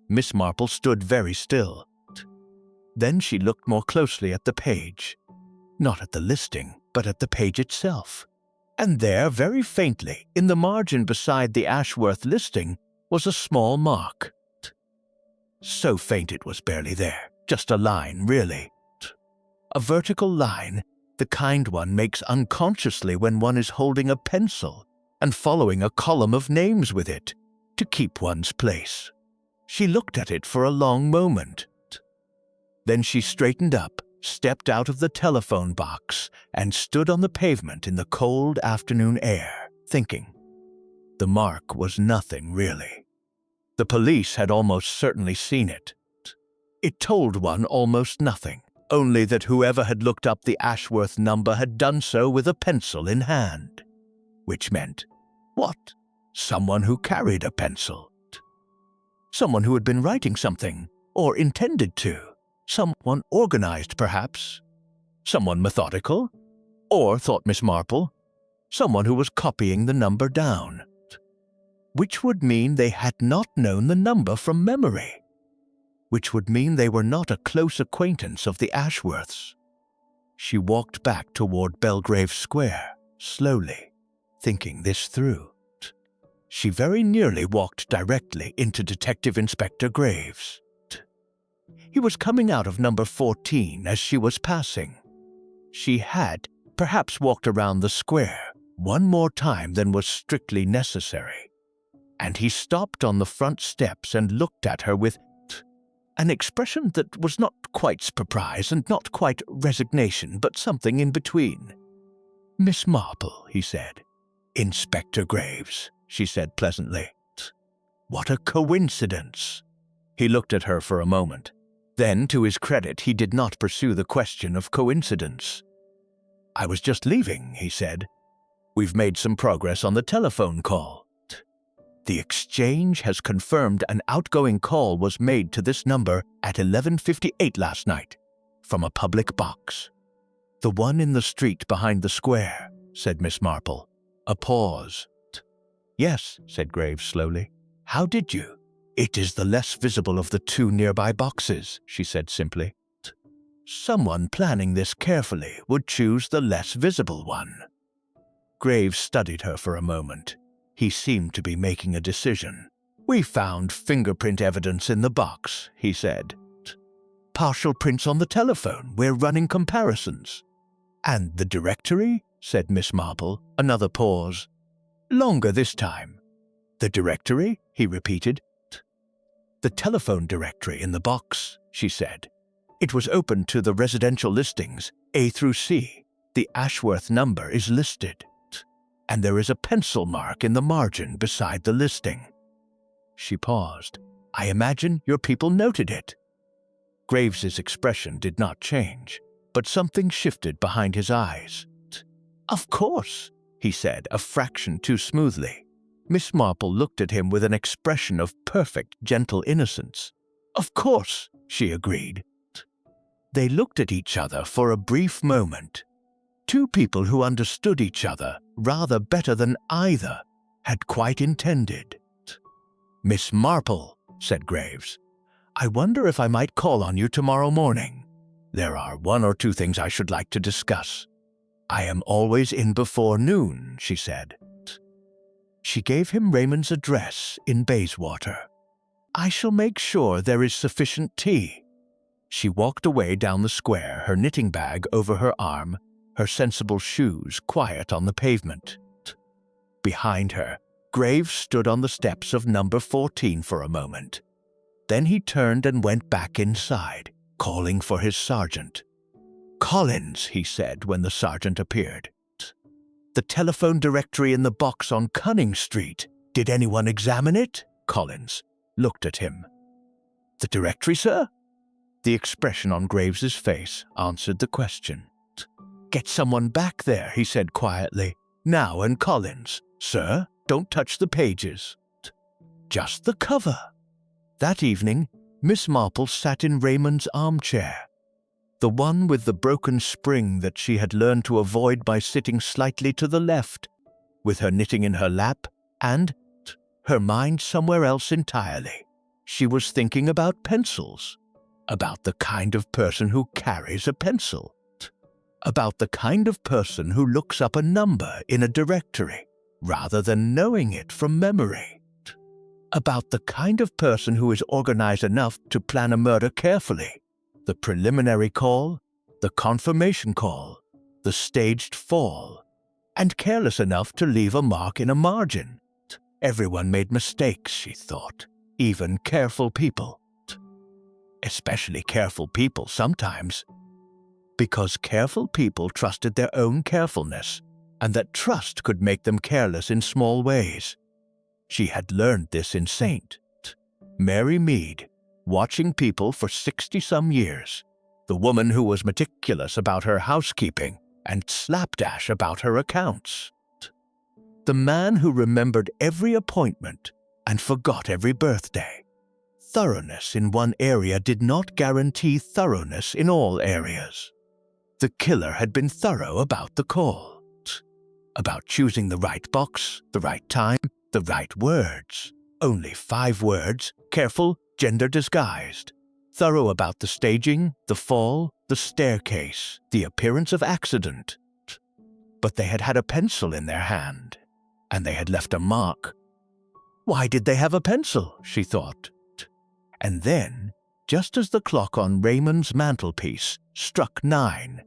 Miss Marple stood very still. Then she looked more closely at the page. not at the listing, but at the page itself. And there, very faintly, in the margin beside the Ashworth listing, was a small mark. So faint it was barely there, just a line, really. A vertical line, the kind one makes unconsciously when one is holding a pencil and following a column of names with it to keep one's place. She looked at it for a long moment. Then she straightened up, stepped out of the telephone box, and stood on the pavement in the cold afternoon air, thinking. The mark was nothing, really. The police had almost certainly seen it. It told one almost nothing, only that whoever had looked up the Ashworth number had done so with a pencil in hand. Which meant, what? Someone who carried a pencil. Someone who had been writing something, or intended to. Someone organized, perhaps. Someone methodical. Or, thought Miss Marple, someone who was copying the number down. Which would mean they had not known the number from memory. Which would mean they were not a close acquaintance of the Ashworths. She walked back toward Belgrave Square, slowly, thinking this through. She very nearly walked directly into Detective Inspector Graves. He was coming out of number 14 as she was passing. She had perhaps walked around the square one more time than was strictly necessary, and he stopped on the front steps and looked at her with an expression that was not quite surprise and not quite resignation, but something in between. "Miss Marple," he said. "Inspector Graves," she said pleasantly. "What a coincidence." He looked at her for a moment. Then, to his credit, he did not pursue the question of coincidence. "I was just leaving," he said. "We've made some progress on the telephone call. The exchange has confirmed an outgoing call was made to this number at 11:58 last night, from a public box. The one in the street behind the square," said Miss Marple. A pause. "Yes," said Graves slowly. "How did you?" "It is the less visible of the two nearby boxes," she said simply. "Someone planning this carefully would choose the less visible one." Graves studied her for a moment. He seemed to be making a decision. "We found fingerprint evidence in the box," he said. "Partial prints on the telephone. We're running comparisons." "And the directory?" said Miss Marple. Another pause. Longer this time. "The directory?" he repeated. "The telephone directory in the box," she said. "It was open to the residential listings, A through C. The Ashworth number is listed. And there is a pencil mark in the margin beside the listing." She paused. "I imagine your people noted it." Graves's expression did not change, but something shifted behind his eyes. "Of course," he said, a fraction too smoothly. Miss Marple looked at him with an expression of perfect, gentle innocence. "Of course," she agreed. They looked at each other for a brief moment. Two people who understood each other rather better than either had quite intended. "Miss Marple," said Graves, "I wonder if I might call on you tomorrow morning. There are one or two things I should like to discuss." "I am always in before noon," she said. She gave him Raymond's address in Bayswater. "I shall make sure there is sufficient tea." She walked away down the square, her knitting bag over her arm, her sensible shoes quiet on the pavement. Behind her, Graves stood on the steps of number 14 for a moment. Then he turned and went back inside, calling for his sergeant. "Collins," he said when the sergeant appeared. "The telephone directory in the box on Cunning Street. Did anyone examine it?" Collins looked at him. "The directory, sir?" The expression on Graves's face answered the question. "Get someone back there," he said quietly. "Now, and Collins, sir, don't touch the pages. Just the cover." That evening, Miss Marple sat in Raymond's armchair, the one with the broken spring that she had learned to avoid by sitting slightly to the left, with her knitting in her lap, and her mind somewhere else entirely. She was thinking about pencils, about the kind of person who carries a pencil, about the kind of person who looks up a number in a directory rather than knowing it from memory, about the kind of person who is organized enough to plan a murder carefully, the preliminary call, the confirmation call, the staged fall, and careless enough to leave a mark in a margin. Everyone made mistakes, she thought, even careful people. Especially careful people sometimes, because careful people trusted their own carefulness, and that trust could make them careless in small ways. She had learned this in St. Mary Mead, watching people for 60-some years, the woman who was meticulous about her housekeeping and slapdash about her accounts. The man who remembered every appointment and forgot every birthday. Thoroughness in one area did not guarantee thoroughness in all areas. The killer had been thorough about the call, about choosing the right box, the right time, the right words. Only 5 words, careful, gender disguised. Thorough about the staging, the fall, the staircase, the appearance of accident. But they had had a pencil in their hand, and they had left a mark. Why did they have a pencil, she thought. And then, just as the clock on Raymond's mantelpiece struck 9,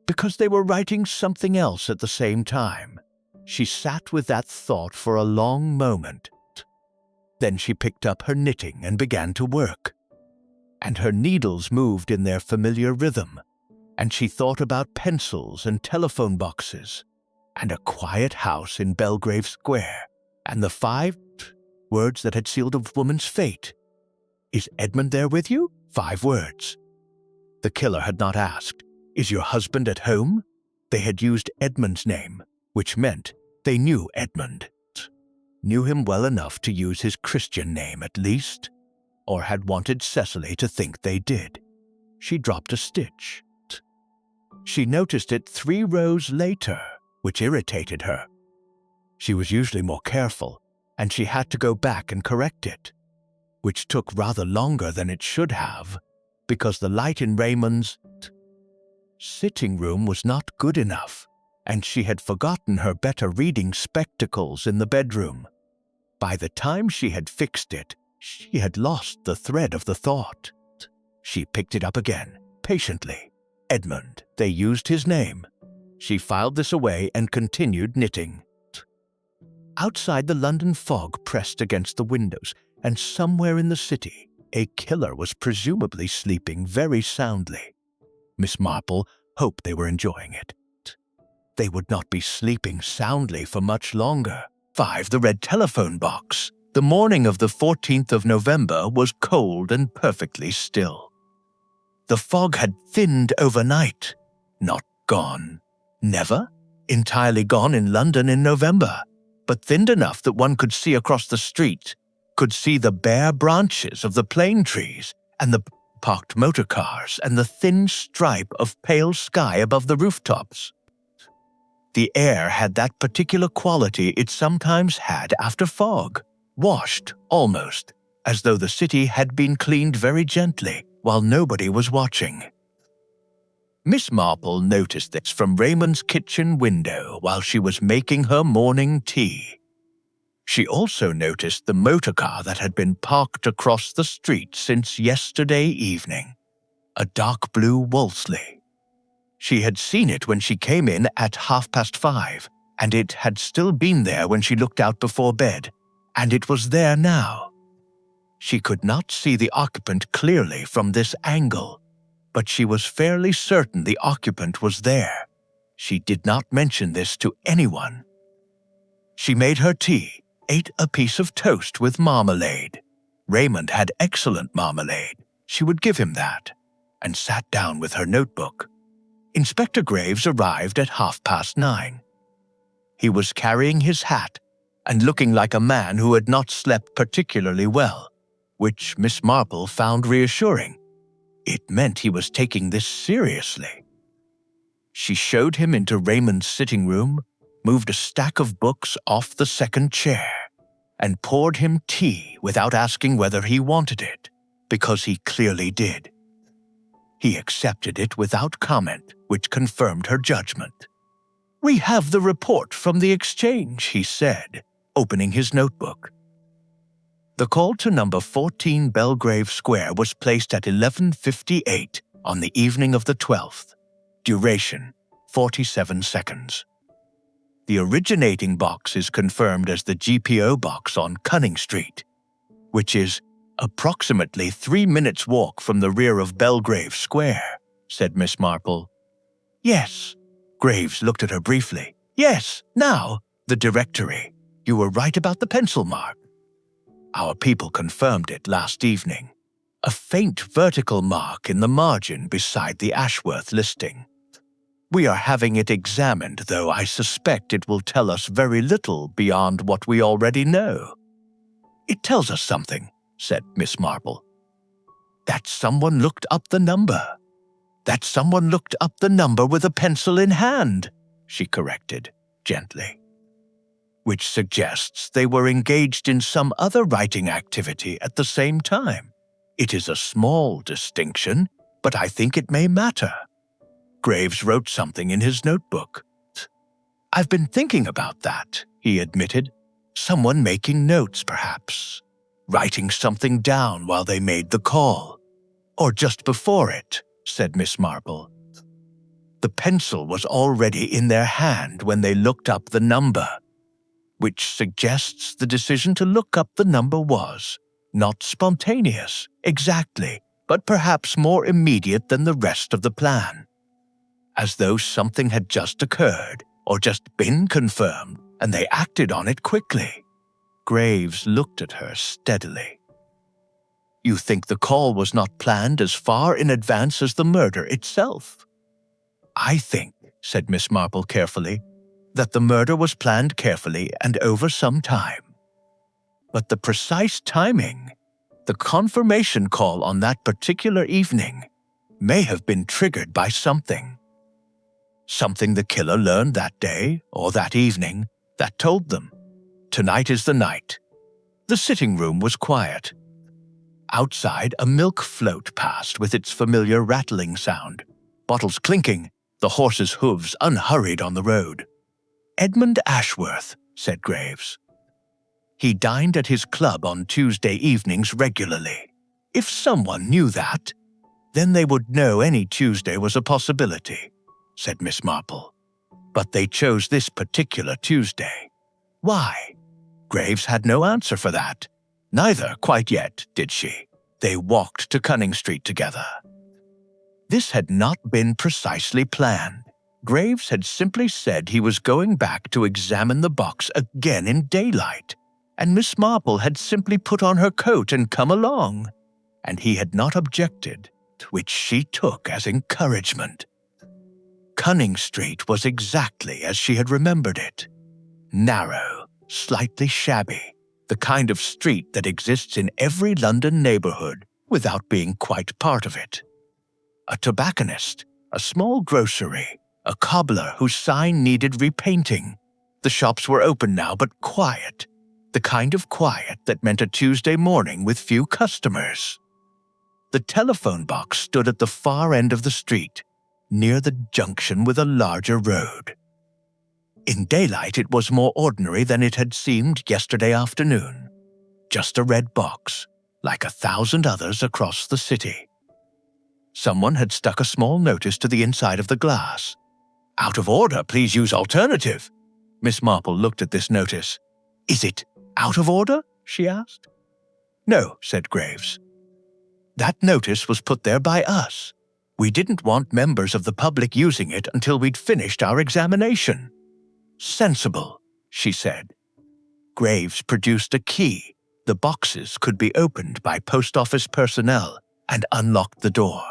because they were writing something else at the same time, she sat with that thought for a long moment. Then she picked up her knitting and began to work. And her needles moved in their familiar rhythm, and she thought about pencils and telephone boxes, and a quiet house in Belgrave Square, and the 5 words that had sealed a woman's fate. Is Edmund there with you? 5 words. The killer had not asked, is your husband at home? They had used Edmund's name, which meant they knew Edmund. Knew him well enough to use his Christian name at least, or had wanted Cecily to think they did. She dropped a stitch. She noticed it 3 rows later, which irritated her. She was usually more careful, and she had to go back and correct it, which took rather longer than it should have, because the light in Raymond's sitting room was not good enough, and she had forgotten her better reading spectacles in the bedroom. By the time she had fixed it, she had lost the thread of the thought. She picked it up again, patiently. Edmund, they used his name. She filed this away and continued knitting. Outside, the London fog pressed against the windows, and somewhere in the city, a killer was presumably sleeping very soundly. Miss Marple hoped they were enjoying it. They would not be sleeping soundly for much longer. 5. The red telephone box. The morning of the 14th of November was cold and perfectly still. The fog had thinned overnight, not gone. Never entirely gone in London in November, but thinned enough that one could see across the street, could see the bare branches of the plane trees and the parked motor cars and the thin stripe of pale sky above the rooftops. The air had that particular quality it sometimes had after fog, washed, almost, as though the city had been cleaned very gently while nobody was watching. Miss Marple noticed this from Raymond's kitchen window while she was making her morning tea. She also noticed the motor car that had been parked across the street since yesterday evening, a dark blue Wolseley. She had seen it when she came in at 5:30, and it had still been there when she looked out before bed, and it was there now. She could not see the occupant clearly from this angle, but she was fairly certain the occupant was there. She did not mention this to anyone. She made her tea, ate a piece of toast with marmalade. Raymond had excellent marmalade. She would give him that, and sat down with her notebook. Inspector Graves arrived at 9:30. He was carrying his hat and looking like a man who had not slept particularly well, which Miss Marple found reassuring. It meant he was taking this seriously. She showed him into Raymond's sitting room, moved a stack of books off the second chair, and poured him tea without asking whether he wanted it, because he clearly did. He accepted it without comment, which confirmed her judgment. "We have the report from the exchange," he said, opening his notebook. The call to number 14 Belgrave Square was placed at 11:58 on the evening of the 12th. Duration, 47 seconds. The originating box is confirmed as the GPO box on Cunning Street, which is approximately 3 minutes' walk from the rear of Belgrave Square, said Miss Marple. "Yes." Graves looked at her briefly. "Yes, now, the directory. You were right about the pencil mark. Our people confirmed it last evening. A faint vertical mark in the margin beside the Ashworth listing. We are having it examined, though I suspect it will tell us very little beyond what we already know." "It tells us something," said Miss Marple. "That someone looked up the number. That someone looked up the number with a pencil in hand," she corrected, gently. "Which suggests they were engaged in some other writing activity at the same time. It is a small distinction, but I think it may matter." Graves wrote something in his notebook. "I've been thinking about that," he admitted. "Someone making notes, perhaps. Writing something down while they made the call. Or just before it," said Miss Marple. "The pencil was already in their hand when they looked up the number, which suggests the decision to look up the number was not spontaneous, exactly, but perhaps more immediate than the rest of the plan. As though something had just occurred, or just been confirmed, and they acted on it quickly." Graves looked at her steadily. "You think the call was not planned as far in advance as the murder itself?" "I think," said Miss Marple carefully, "that the murder was planned carefully and over some time. But the precise timing, the confirmation call on that particular evening, may have been triggered by something. Something the killer learned that day or that evening that told them, tonight is the night." The sitting room was quiet. Outside, a milk float passed with its familiar rattling sound, bottles clinking, the horses' hooves unhurried on the road. "Edmund Ashworth," said Graves. "He dined at his club on Tuesday evenings regularly. If someone knew that, then they would know any Tuesday was a possibility," said Miss Marple. "But they chose this particular Tuesday. Why?" Graves had no answer for that. Neither, quite yet, did she. They walked to Cunning Street together. This had not been precisely planned. Graves had simply said he was going back to examine the box again in daylight, and Miss Marple had simply put on her coat and come along, and he had not objected, which she took as encouragement. Cunning Street was exactly as she had remembered it. Narrow, slightly shabby, the kind of street that exists in every London neighborhood without being quite part of it. A tobacconist, a small grocery, a cobbler whose sign needed repainting. The shops were open now, but quiet, the kind of quiet that meant a Tuesday morning with few customers. The telephone box stood at the far end of the street, near the junction with a larger road. In daylight, it was more ordinary than it had seemed yesterday afternoon. Just a red box, like 1,000 others across the city. Someone had stuck a small notice to the inside of the glass. "Out of order, please use alternative." Miss Marple looked at this notice. "Is it out of order?" she asked. "No," said Graves. "That notice was put there by us. We didn't want members of the public using it until we'd finished our examination." "Sensible," she said. Graves produced a key. The boxes could be opened by post office personnel and unlocked the door.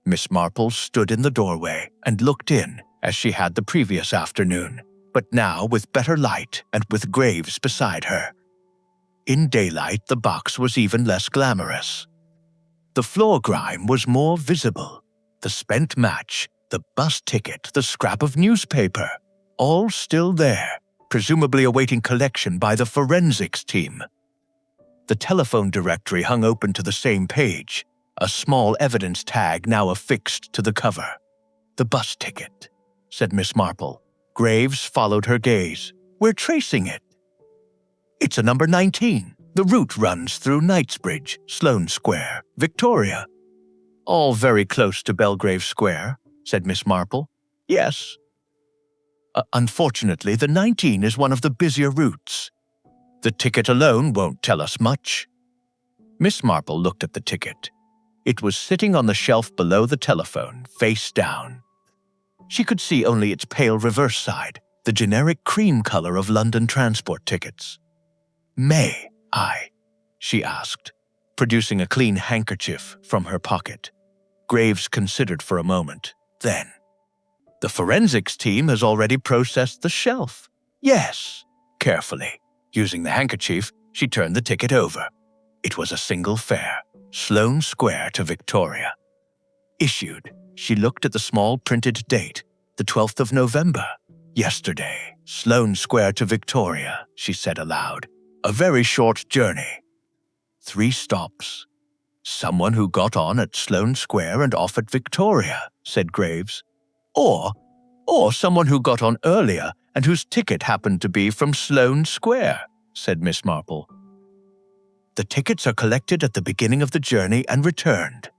Miss Marple stood in the doorway and looked in as she had the previous afternoon, but now with better light and with Graves beside her. In daylight, the box was even less glamorous. The floor grime was more visible. The spent match, the bus ticket, the scrap of newspaper, all still there, presumably awaiting collection by the forensics team. The telephone directory hung open to the same page, a small evidence tag now affixed to the cover. "The bus ticket," said Miss Marple. Graves followed her gaze. "We're tracing it. It's a number 19. The route runs through Knightsbridge, Sloane Square, Victoria." "All very close to Belgrave Square," said Miss Marple. "Yes." Unfortunately, the 19 is one of the busier routes. The ticket alone won't tell us much." Miss Marple looked at the ticket. It was sitting on the shelf below the telephone, face down. She could see only its pale reverse side, the generic cream color of London transport tickets. "May I?" she asked, producing a clean handkerchief from her pocket. Graves considered for a moment. Then, "The forensics team has already processed the shelf." "Yes." Carefully, using the handkerchief, she turned the ticket over. It was a single fare, Sloane Square to Victoria. Issued. She looked at the small printed date, the 12th of November. "Yesterday, Sloane Square to Victoria," she said aloud. "A very short journey. 3 stops." "Someone who got on at Sloane Square and off at Victoria," said Graves. Or someone who got on earlier and whose ticket happened to be from Sloane Square," said Miss Marple. "The tickets are collected at the beginning of the journey and returned.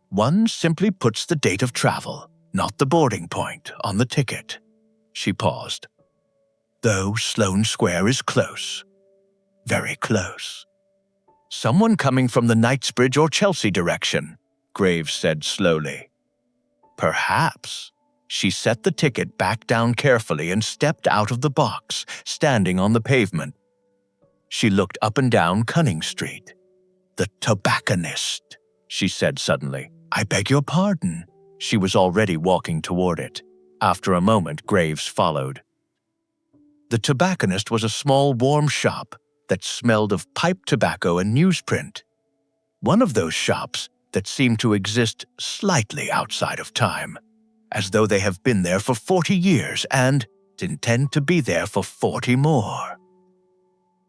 One simply puts the date of travel, not the boarding point, on the ticket." She paused. "Though Sloane Square is close. Very close." "Someone coming from the Knightsbridge or Chelsea direction," Graves said slowly. "Perhaps." She set the ticket back down carefully and stepped out of the box, standing on the pavement. She looked up and down Cunning Street. "The tobacconist," she said suddenly. "I beg your pardon." She was already walking toward it. After a moment, Graves followed. The tobacconist was a small, warm shop that smelled of pipe tobacco and newsprint. One of those shops that seemed to exist slightly outside of time, as though they have been there for 40 years and intend to be there for 40 more.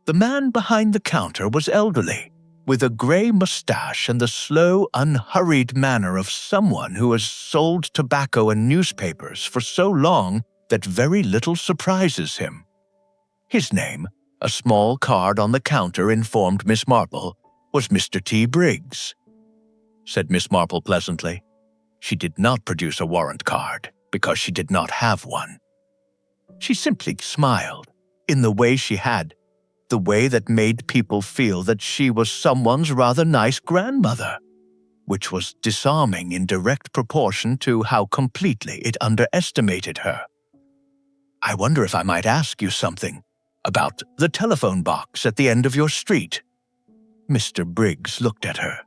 The man behind the counter was elderly, with a gray mustache and the slow, unhurried manner of someone who has sold tobacco and newspapers for so long that very little surprises him. His name, a small card on the counter informed Miss Marple, was Mr. T. Briggs, said Miss Marple pleasantly. She did not produce a warrant card because she did not have one. She simply smiled in the way she had, the way that made people feel that she was someone's rather nice grandmother, which was disarming in direct proportion to how completely it underestimated her. "I wonder if I might ask you something about the telephone box at the end of your street." Mr. Briggs looked at her.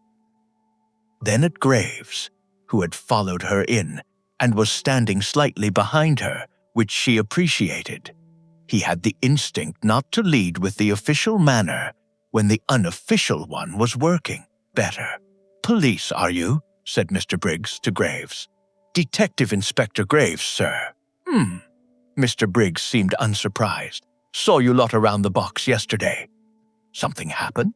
Then at Graves, who had followed her in and was standing slightly behind her, which she appreciated. He had the instinct not to lead with the official manner when the unofficial one was working better. "Police, are you?" said Mr. Briggs to Graves. "Detective Inspector Graves, sir." Mr. Briggs seemed unsurprised. "Saw you lot around the box yesterday. Something happened?"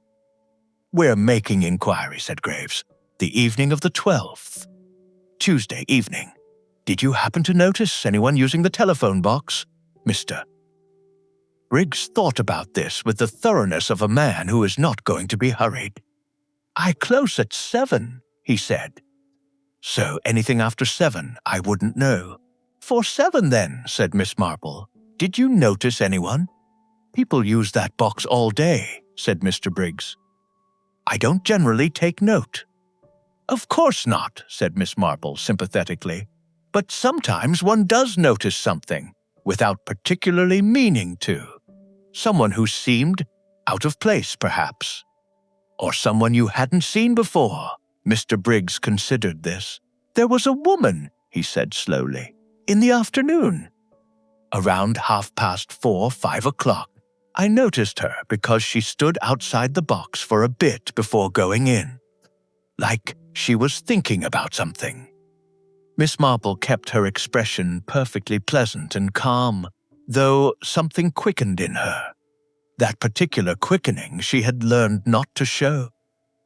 "We're making inquiry," said Graves. "The evening of the 12th. Tuesday evening. Did you happen to notice anyone using the telephone box, Mr.?" Briggs thought about this with the thoroughness of a man who is not going to be hurried. "I close at 7, he said. "So anything after 7, I wouldn't know." "For 7 then," said Miss Marple. "Did you notice anyone?" "People use that box all day," said Mr. Briggs. "I don't generally take note." "Of course not," said Miss Marple sympathetically. "But sometimes one does notice something, without particularly meaning to. Someone who seemed out of place, perhaps. Or someone you hadn't seen before." Mr. Briggs considered this. "There was a woman," he said slowly, "in the afternoon. Around 4:30, 5 o'clock. I noticed her because she stood outside the box for a bit before going in. Like she was thinking about something." Miss Marple kept her expression perfectly pleasant and calm, though something quickened in her. That particular quickening she had learned not to show.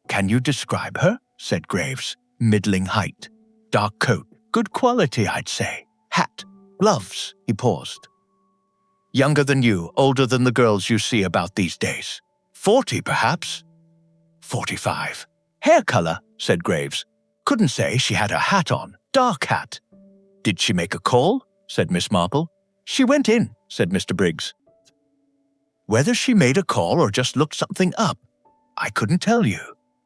"Can you describe her?" said Graves. "Middling height. Dark coat. Good quality, I'd say. Hat. Gloves." He paused. "Younger than you, older than the girls you see about these days. 40, perhaps?" 45. "Hair color," said Graves. "Couldn't say she had her hat on. Dark hat." "Did she make a call?" said Miss Marple. "She went in," said Mr. Briggs. "Whether she made a call or just looked something up, I couldn't tell you.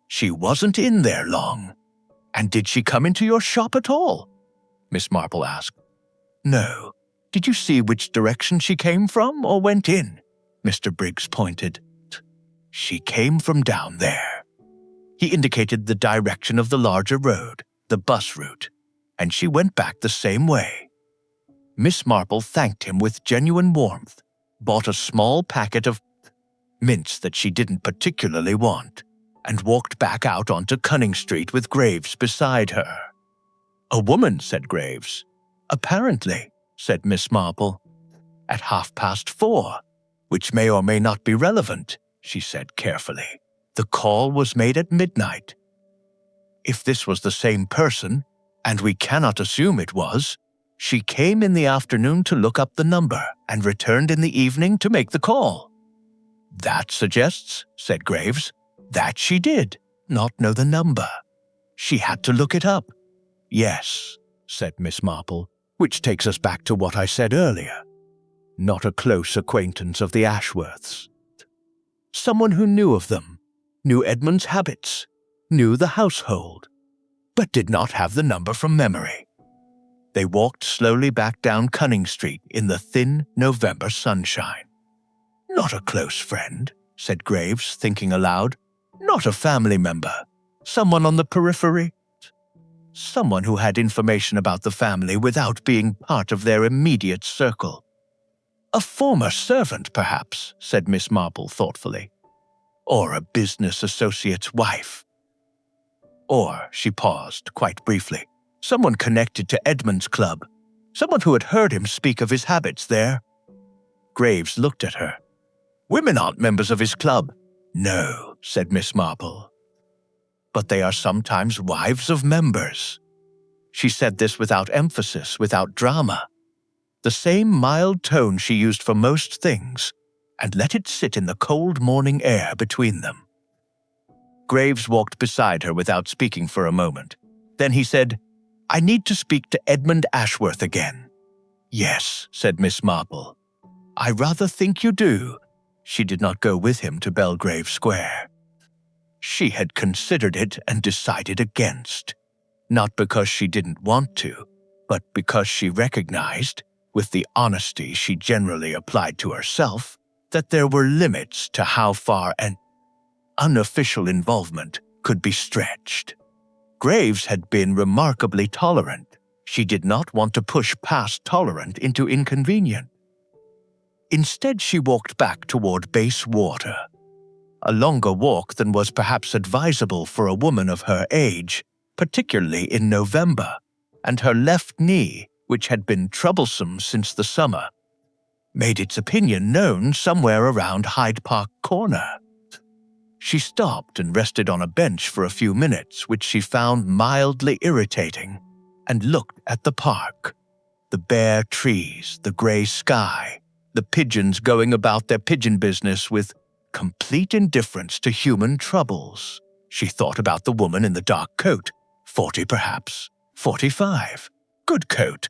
She wasn't in there long." "And did she come into your shop at all?" Miss Marple asked. "No. Did you see which direction she came from or went in?" Mr. Briggs pointed. "She came from down there." He indicated the direction of the larger road, the bus route, and she went back the same way. Miss Marple thanked him with genuine warmth, bought a small packet of mints that she didn't particularly want, and walked back out onto Cunning Street with Graves beside her. "A woman," said Graves. "Apparently," said Miss Marple. "At 4:30, which may or may not be relevant," she said carefully. "The call was made at midnight. If this was the same person, and we cannot assume it was, she came in the afternoon to look up the number and returned in the evening to make the call." "That suggests," said Graves, "that she did not know the number. She had to look it up." "Yes," said Miss Marple, "which takes us back to what I said earlier. Not a close acquaintance of the Ashworths. Someone who knew of them, knew Edmund's habits, knew the household, but did not have the number from memory." They walked slowly back down Cunning Street in the thin November sunshine. "Not a close friend," said Graves, thinking aloud. "Not a family member. Someone on the periphery. Someone who had information about the family without being part of their immediate circle. A former servant, perhaps," said Miss Marple thoughtfully. "Or a business associate's wife. Or," she paused quite briefly, "someone connected to Edmund's club, someone who had heard him speak of his habits there." Graves looked at her. "Women aren't members of his club." "No," said Miss Marple. "But they are sometimes wives of members." She said this without emphasis, without drama. The same mild tone she used for most things, and let it sit in the cold morning air between them. Graves walked beside her without speaking for a moment. Then he said, "I need to speak to Edmund Ashworth again." "Yes," said Miss Marple. "I rather think you do." She did not go with him to Belgrave Square. She had considered it and decided against, not because she didn't want to, but because she recognized, with the honesty she generally applied to herself, that there were limits to how far an unofficial involvement could be stretched. Graves had been remarkably tolerant. She did not want to push past tolerant into inconvenient. Instead, she walked back toward Bayswater, a longer walk than was perhaps advisable for a woman of her age, particularly in November, and her left knee, which had been troublesome since the summer, made its opinion known somewhere around Hyde Park Corner. She stopped and rested on a bench for a few minutes, which she found mildly irritating, and looked at the park. The bare trees, the gray sky, the pigeons going about their pigeon business with complete indifference to human troubles. She thought about the woman in the dark coat, 40 perhaps, 45. Good coat,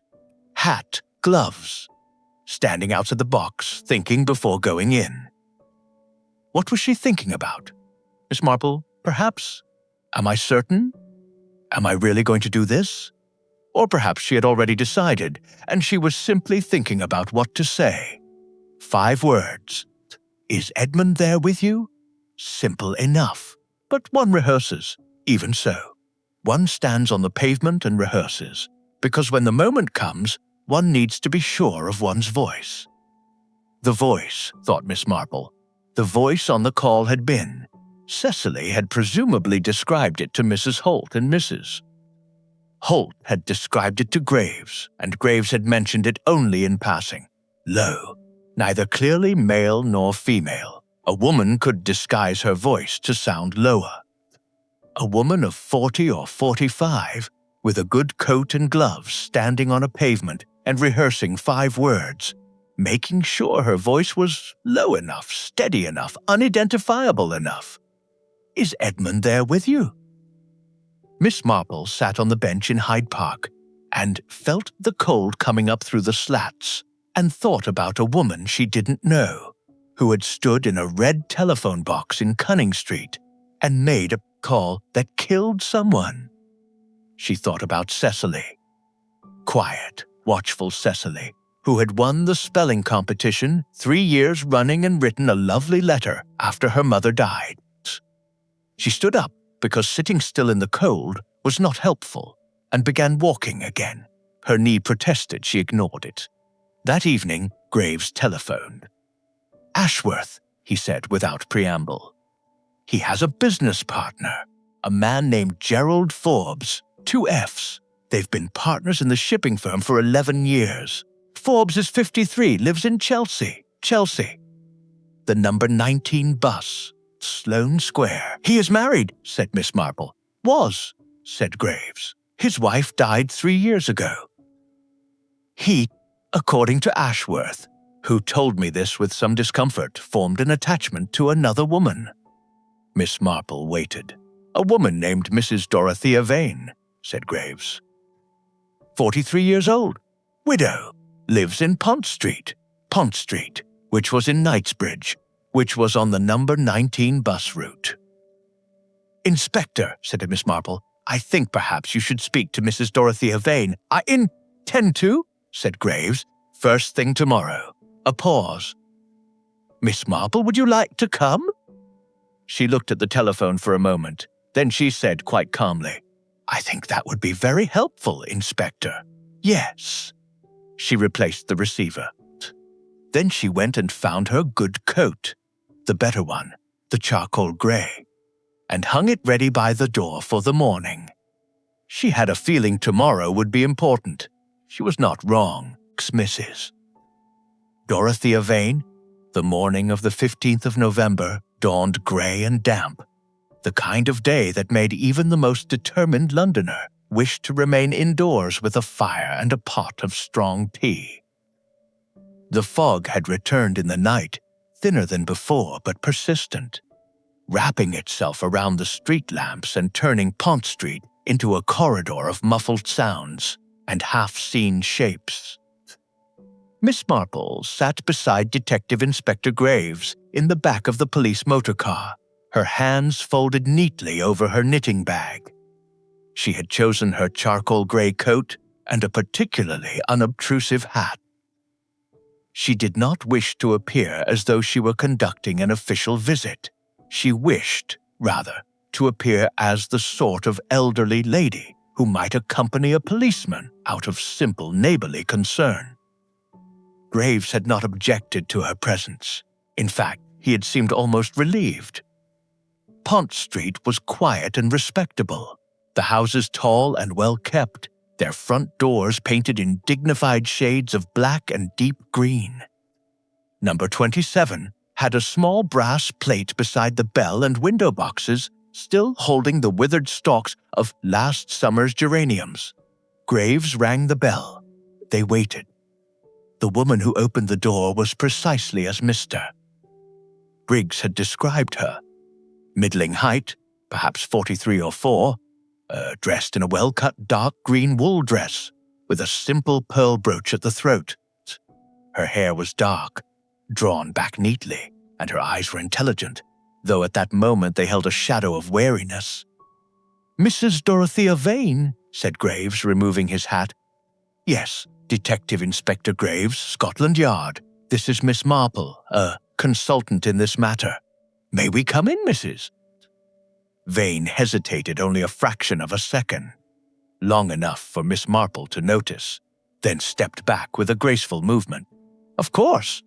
hat, gloves. Standing outside the box, thinking before going in. What was she thinking about? Miss Marple, perhaps? Am I certain? Am I really going to do this? Or perhaps she had already decided, and she was simply thinking about what to say. 5 words. Is Edmund there with you? Simple enough. But one rehearses, even so. One stands on the pavement and rehearses, because when the moment comes, one needs to be sure of one's voice. The voice, thought Miss Marple. The voice on the call had been. Cecily had presumably described it to Mrs. Holt and Mrs. Holt had described it to Graves, and Graves had mentioned it only in passing. Low, neither clearly male nor female. A woman could disguise her voice to sound lower. A woman of 40 or 45, with a good coat and gloves, standing on a pavement and rehearsing 5 words, making sure her voice was low enough, steady enough, unidentifiable enough. "Is Edmund there with you?" Miss Marple sat on the bench in Hyde Park and felt the cold coming up through the slats and thought about a woman she didn't know who had stood in a red telephone box in Cunning Street and made a call that killed someone. She thought about Cecily. Quiet, watchful Cecily, who had won the spelling competition 3 years running and written a lovely letter after her mother died. She stood up because sitting still in the cold was not helpful and began walking again. Her knee protested she ignored it. That evening, Graves telephoned. "Ashworth," he said without preamble. "He has a business partner, a man named Gerald Forbes, 2 Fs. They've been partners in the shipping firm for 11 years. Forbes is 53, lives in Chelsea. The number 19 bus, Sloane Square. He is married," said Miss Marple. "Was," said Graves. "His wife died 3 years ago. He, according to Ashworth, who told me this with some discomfort, formed an attachment to another woman." Miss Marple waited. "A woman named Mrs. Dorothea Vane," said Graves. 43 years old, widow, lives in Pont Street, which was in Knightsbridge, which was on the number 19 bus route." "Inspector," said Miss Marple, "I think perhaps you should speak to Mrs. Dorothea Vane." "I intend to," said Graves, "first thing tomorrow." A pause. "Miss Marple, would you like to come?" She looked at the telephone for a moment. Then she said quite calmly, "I think that would be very helpful, Inspector." "Yes." She replaced the receiver. Then she went and found her good coat, the better one, the charcoal grey, and hung it ready by the door for the morning. She had a feeling tomorrow would be important. She was not wrong, Mrs. Dorothea Vane, the morning of the 15th of November, dawned grey and damp, the kind of day that made even the most determined Londoner wish to remain indoors with a fire and a pot of strong tea. The fog had returned in the night, thinner than before but persistent, wrapping itself around the street lamps and turning Pont Street into a corridor of muffled sounds and half-seen shapes. Miss Marple sat beside Detective Inspector Graves in the back of the police motor car, her hands folded neatly over her knitting bag. She had chosen her charcoal grey coat and a particularly unobtrusive hat. She did not wish to appear as though she were conducting an official visit. She wished, rather, to appear as the sort of elderly lady who might accompany a policeman out of simple neighborly concern. Graves had not objected to her presence. In fact, he had seemed almost relieved. Pont Street was quiet and respectable, the houses tall and well-kept, their front doors painted in dignified shades of black and deep green. Number 27 had a small brass plate beside the bell and window boxes, still holding the withered stalks of last summer's geraniums. Graves rang the bell. They waited. The woman who opened the door was precisely as Mr. Briggs had described her. Middling height, perhaps 43 or 4, dressed in a well-cut dark green wool dress with a simple pearl brooch at the throat. Her hair was dark, drawn back neatly, and her eyes were intelligent, though at that moment they held a shadow of wariness. "Mrs. Dorothea Vane," said Graves, removing his hat. "Yes, Detective Inspector Graves, Scotland Yard. This is Miss Marple, a consultant in this matter. May we come in, Mrs.?" Vane hesitated only a fraction of a second, long enough for Miss Marple to notice, then stepped back with a graceful movement. "Of course.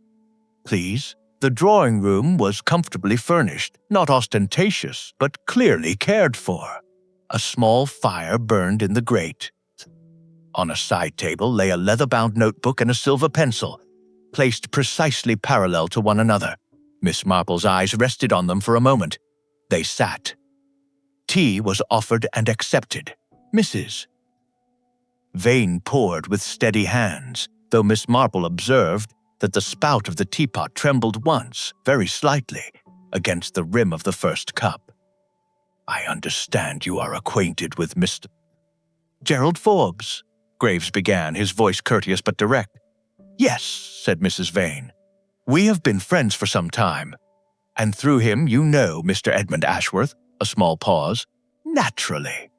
Please." The drawing-room was comfortably furnished, not ostentatious, but clearly cared for. A small fire burned in the grate. On a side table lay a leather-bound notebook and a silver pencil, placed precisely parallel to one another. Miss Marple's eyes rested on them for a moment. They sat. Tea was offered and accepted. Mrs. Vane poured with steady hands, though Miss Marple observed that the spout of the teapot trembled once, very slightly, against the rim of the first cup. "I understand you are acquainted with Mr. Gerald Forbes," Graves began, his voice courteous but direct. "Yes," said Mrs. Vane. "We have been friends for some time, and through him you know Mr. Edmund Ashworth." A small pause. "Naturally.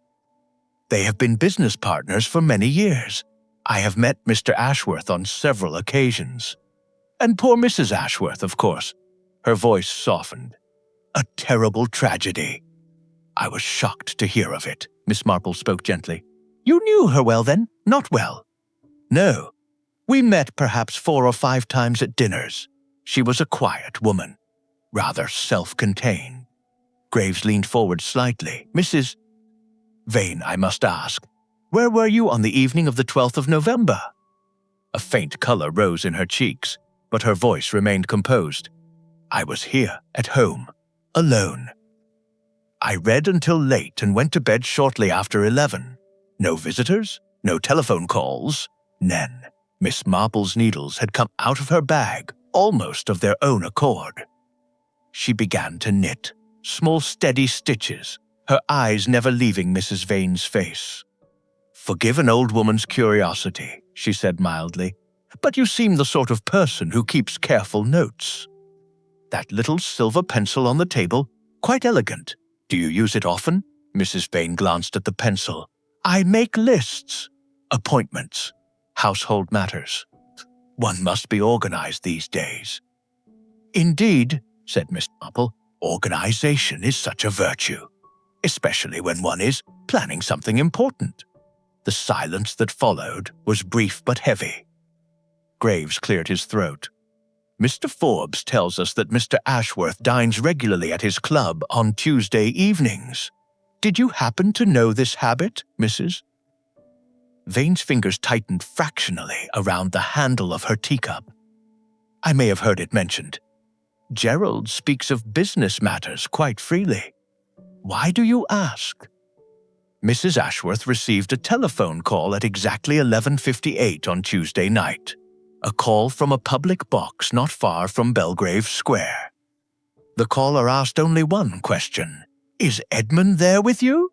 They have been business partners for many years. I have met Mr. Ashworth on several occasions. And poor Mrs. Ashworth, of course." Her voice softened. "A terrible tragedy." "I was shocked to hear of it," Miss Marple spoke gently. "You knew her well, then?" "Not well. No. We met perhaps 4 or 5 times at dinners. She was a quiet woman, rather self-contained." Graves leaned forward slightly. "Mrs. Vane, I must ask, where were you on the evening of the 12th of November?" A faint color rose in her cheeks, but her voice remained composed. "I was here, at home, alone. I read until late and went to bed shortly after 11. No visitors, no telephone calls, none." Miss Marple's needles had come out of her bag, almost of their own accord. She began to knit, small steady stitches, her eyes never leaving Mrs. Vane's face. "Forgive an old woman's curiosity," she said mildly, "but you seem the sort of person who keeps careful notes. That little silver pencil on the table, quite elegant. Do you use it often?" Mrs. Vane glanced at the pencil. "I make lists, appointments, household matters. One must be organized these days." "Indeed," said Miss Marple, "organization is such a virtue, especially when one is planning something important." The silence that followed was brief but heavy. Graves cleared his throat. "Mr. Forbes tells us that Mr. Ashworth dines regularly at his club on Tuesday evenings. Did you happen to know this habit, Mrs.?" Vane's fingers tightened fractionally around the handle of her teacup. "I may have heard it mentioned. Gerald speaks of business matters quite freely. Why do you ask?" "Mrs. Ashworth received a telephone call at exactly 11:58 on Tuesday night. A call from a public box not far from Belgrave Square. The caller asked only one question. 'Is Edmund there with you?'"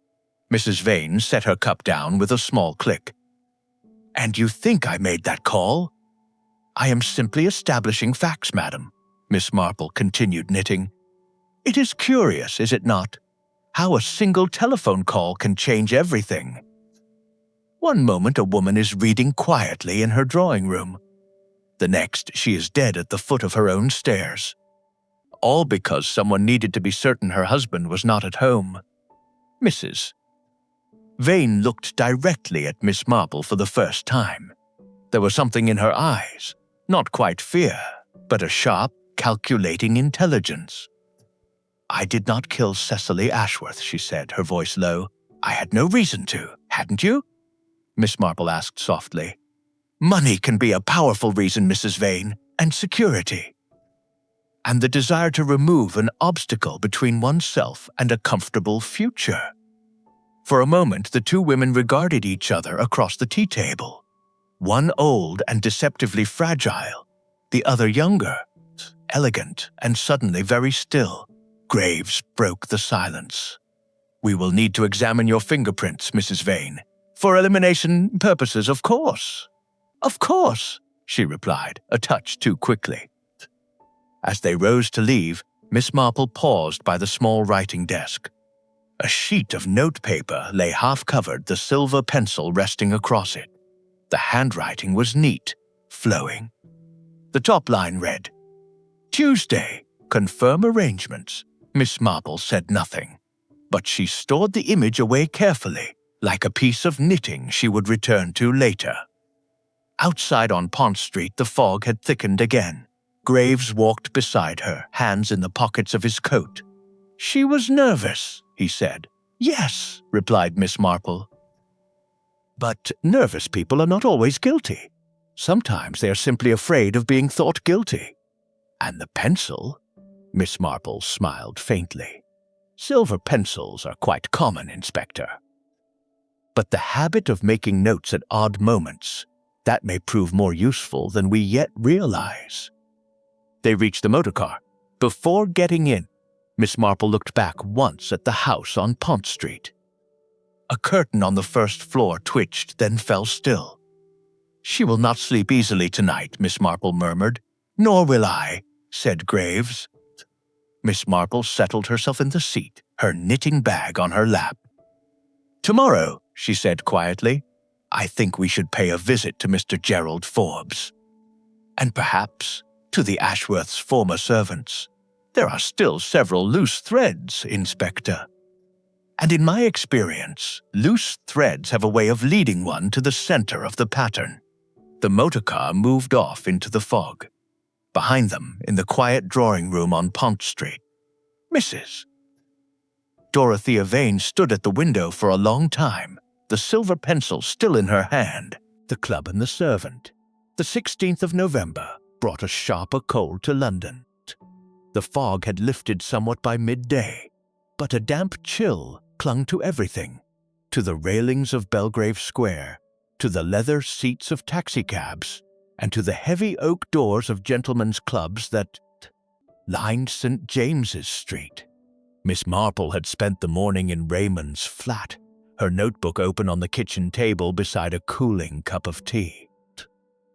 Mrs. Vane set her cup down with a small click. "And you think I made that call?" "I am simply establishing facts, madam," Miss Marple continued knitting. "It is curious, is it not, how a single telephone call can change everything. One moment a woman is reading quietly in her drawing room. The next she is dead at the foot of her own stairs. All because someone needed to be certain her husband was not at home." Mrs. Vane looked directly at Miss Marple for the first time. There was something in her eyes, not quite fear, but a sharp, calculating intelligence. "I did not kill Cecily Ashworth," she said, her voice low. "I had no reason to, hadn't you?" Miss Marple asked softly. "Money can be a powerful reason, Mrs. Vane, and security. And the desire to remove an obstacle between oneself and a comfortable future." For a moment, the two women regarded each other across the tea table. One old and deceptively fragile, the other younger, elegant, and suddenly very still. Graves broke the silence. "We will need to examine your fingerprints, Mrs. Vane. For elimination purposes, of course." "Of course," she replied, a touch too quickly. As they rose to leave, Miss Marple paused by the small writing desk. A sheet of notepaper lay half-covered, the silver pencil resting across it. The handwriting was neat, flowing. The top line read, "Tuesday, confirm arrangements." Miss Marple said nothing, but she stored the image away carefully, like a piece of knitting she would return to later. Outside on Pont Street, the fog had thickened again. Graves walked beside her, hands in the pockets of his coat. "She was nervous," he said. "Yes," replied Miss Marple. "But nervous people are not always guilty. Sometimes they are simply afraid of being thought guilty. And the pencil," Miss Marple smiled faintly, Silver pencils are quite common, Inspector. But the habit of making notes at odd moments, that may prove more useful than we yet realize. They reached the motor car. Before getting in, Miss Marple looked back once at the house on Pont Street. A curtain on the first floor twitched, then fell still. "She will not sleep easily tonight," Miss Marple murmured. "Nor will I," said Graves. Miss Marple settled herself in the seat, her knitting bag on her lap. "Tomorrow," she said quietly, "I think we should pay a visit to Mr. Gerald Forbes. And perhaps to the Ashworths' former servants. There are still several loose threads, Inspector. And in my experience, loose threads have a way of leading one to the center of the pattern." The motor car moved off into the fog. Behind them, in the quiet drawing room on Pont Street, Mrs. Dorothea Vane stood at the window for a long time, the silver pencil still in her hand. The club and the servant. The 16th of November brought a sharper cold to London. The fog had lifted somewhat by midday, but a damp chill clung to everything, to the railings of Belgrave Square, to the leather seats of taxicabs, and to the heavy oak doors of gentlemen's clubs that lined St. James's Street. Miss Marple had spent the morning in Raymond's flat, her notebook open on the kitchen table beside a cooling cup of tea.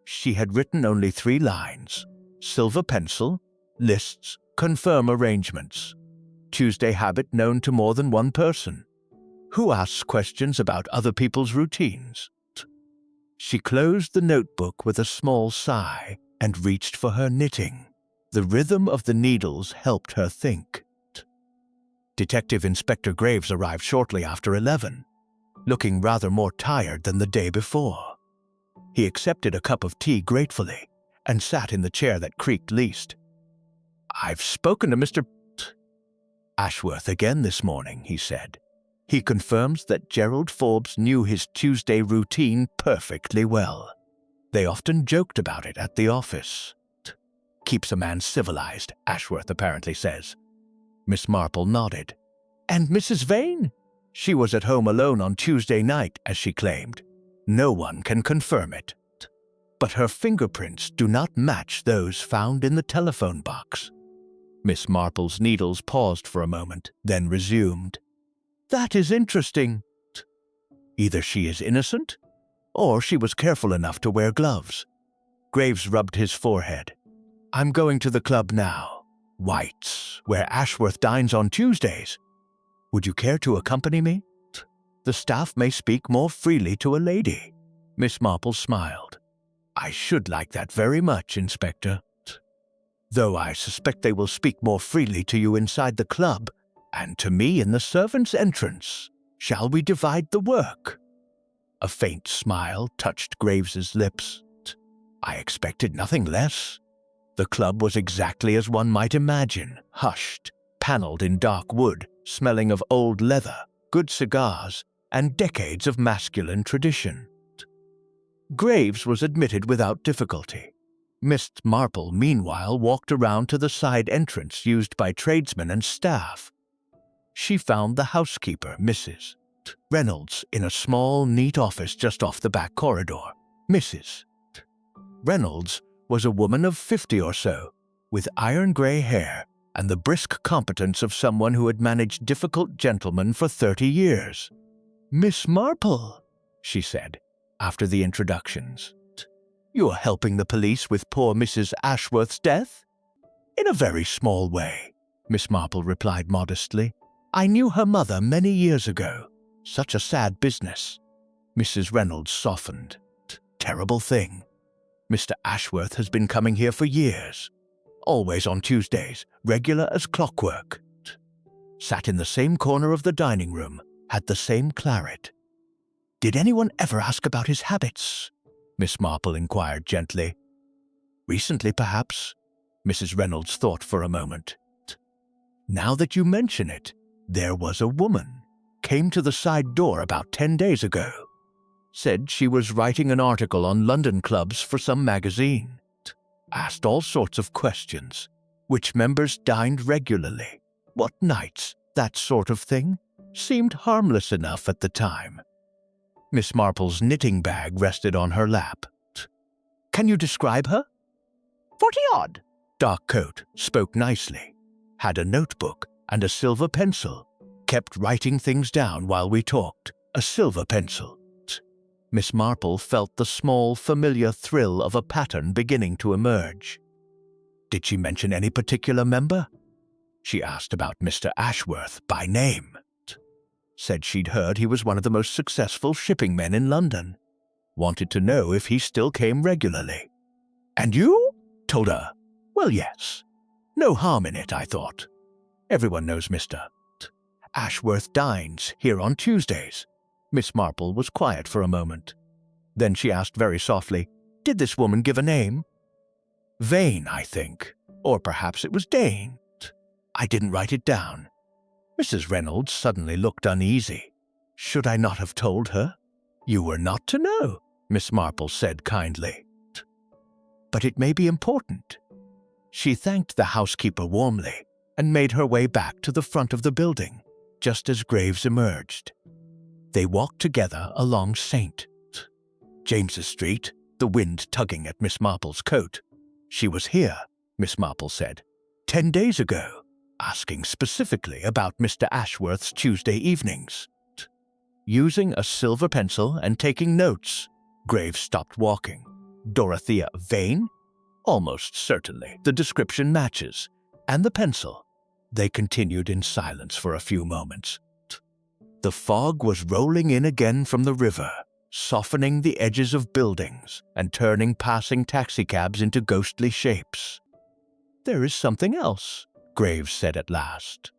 She had written only 3 lines, silver pencil, lists, confirm arrangements. Tuesday habit known to more than one person. Who asks questions about other people's routines? She closed the notebook with a small sigh and reached for her knitting. The rhythm of the needles helped her think. Detective Inspector Graves arrived shortly after 11, looking rather more tired than the day before. He accepted a cup of tea gratefully and sat in the chair that creaked least. "I've spoken to Mr. Ashworth again this morning," he said. "He confirms that Gerald Forbes knew his Tuesday routine perfectly well. They often joked about it at the office. Keeps a man civilized, Ashworth apparently says." Miss Marple nodded. "And Mrs. Vane? She was at home alone on Tuesday night, as she claimed. No one can confirm it. But her fingerprints do not match those found in the telephone box." Miss Marple's needles paused for a moment, then resumed. "That is interesting. Either she is innocent, or she was careful enough to wear gloves." Graves rubbed his forehead. "I'm going to the club now. White's, where Ashworth dines on Tuesdays. Would you care to accompany me? The staff may speak more freely to a lady." Miss Marple smiled. "I should like that very much, Inspector. Though I suspect they will speak more freely to you inside the club, and to me in the servants' entrance. Shall we divide the work?" A faint smile touched Graves's lips. "I expected nothing less." The club was exactly as one might imagine, hushed, paneled in dark wood, smelling of old leather, good cigars, and decades of masculine tradition. Graves was admitted without difficulty. Miss Marple, meanwhile, walked around to the side entrance used by tradesmen and staff. She found the housekeeper, Mrs. Reynolds, in a small, neat office just off the back corridor. Mrs. Reynolds was a woman of 50 or so, with iron-gray hair and the brisk competence of someone who had managed difficult gentlemen for 30 years. "Miss Marple," she said, after the introductions. "You are helping the police with poor Mrs. Ashworth's death?" "In a very small way," Miss Marple replied modestly. "I knew her mother many years ago. Such a sad business." Mrs. Reynolds softened. "Terrible thing. Mr. Ashworth has been coming here for years. Always on Tuesdays, regular as clockwork. Sat in the same corner of the dining room, had the same claret." "Did anyone ever ask about his habits?" Miss Marple inquired gently. "Recently, perhaps." Mrs. Reynolds thought for a moment. "Now that you mention it, there was a woman. Came to the side door about 10 days ago. Said she was writing an article on London clubs for some magazine. Asked all sorts of questions. Which members dined regularly. What nights. that sort of thing seemed harmless enough at the time. Miss Marple's knitting bag rested on her lap. "Can you describe her?" 40-odd. Dark coat, spoke nicely, had a notebook and a silver pencil, kept writing things down while we talked. A silver pencil. Miss Marple felt the small, familiar thrill of a pattern beginning to emerge. Did she mention any particular member? She asked about Mr. Ashworth by name. Said she'd heard he was one of the most successful shipping men in London. Wanted to know if he still came regularly. "And you?" Told her. "Well, yes. No harm in it, I thought. Everyone knows Mr. Ashworth dines here on Tuesdays." Miss Marple was quiet for a moment. Then she asked very softly, "Did this woman give a name?" "Vane, I think. Or perhaps it was Dane. I didn't write it down." Mrs. Reynolds suddenly looked uneasy. "Should I not have told her?" "You were not to know," Miss Marple said kindly. "But it may be important." She thanked the housekeeper warmly and made her way back to the front of the building, just as Graves emerged. They walked together along St. James's Street, the wind tugging at Miss Marple's coat. "She was here," Miss Marple said, 10 days ago, asking specifically about Mr. Ashworth's Tuesday evenings." Using a silver pencil and taking notes, Graves stopped walking. "Dorothea Vane?" "Almost certainly. The description matches. And the pencil." They continued in silence for a few moments. The fog was rolling in again from the river, softening the edges of buildings and turning passing taxicabs into ghostly shapes. "There is something else," Graves said at last.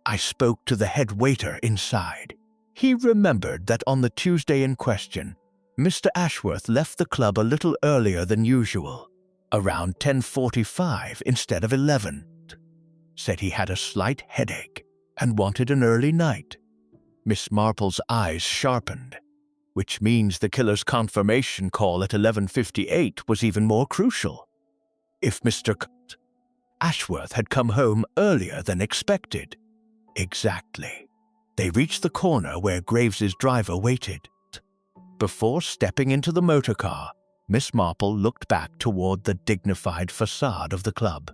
"I spoke to the head waiter inside. He remembered that on the Tuesday in question, Mr. Ashworth left the club a little earlier than usual, around 10:45 instead of 11. Said he had a slight headache and wanted an early night." Miss Marple's eyes sharpened, which means the killer's confirmation call at 11:58 was even more crucial. If Mr. Ashworth had come home earlier than expected. Exactly. They reached the corner where Graves's driver waited. Before stepping into the motor car, Miss Marple looked back toward the dignified facade of the club.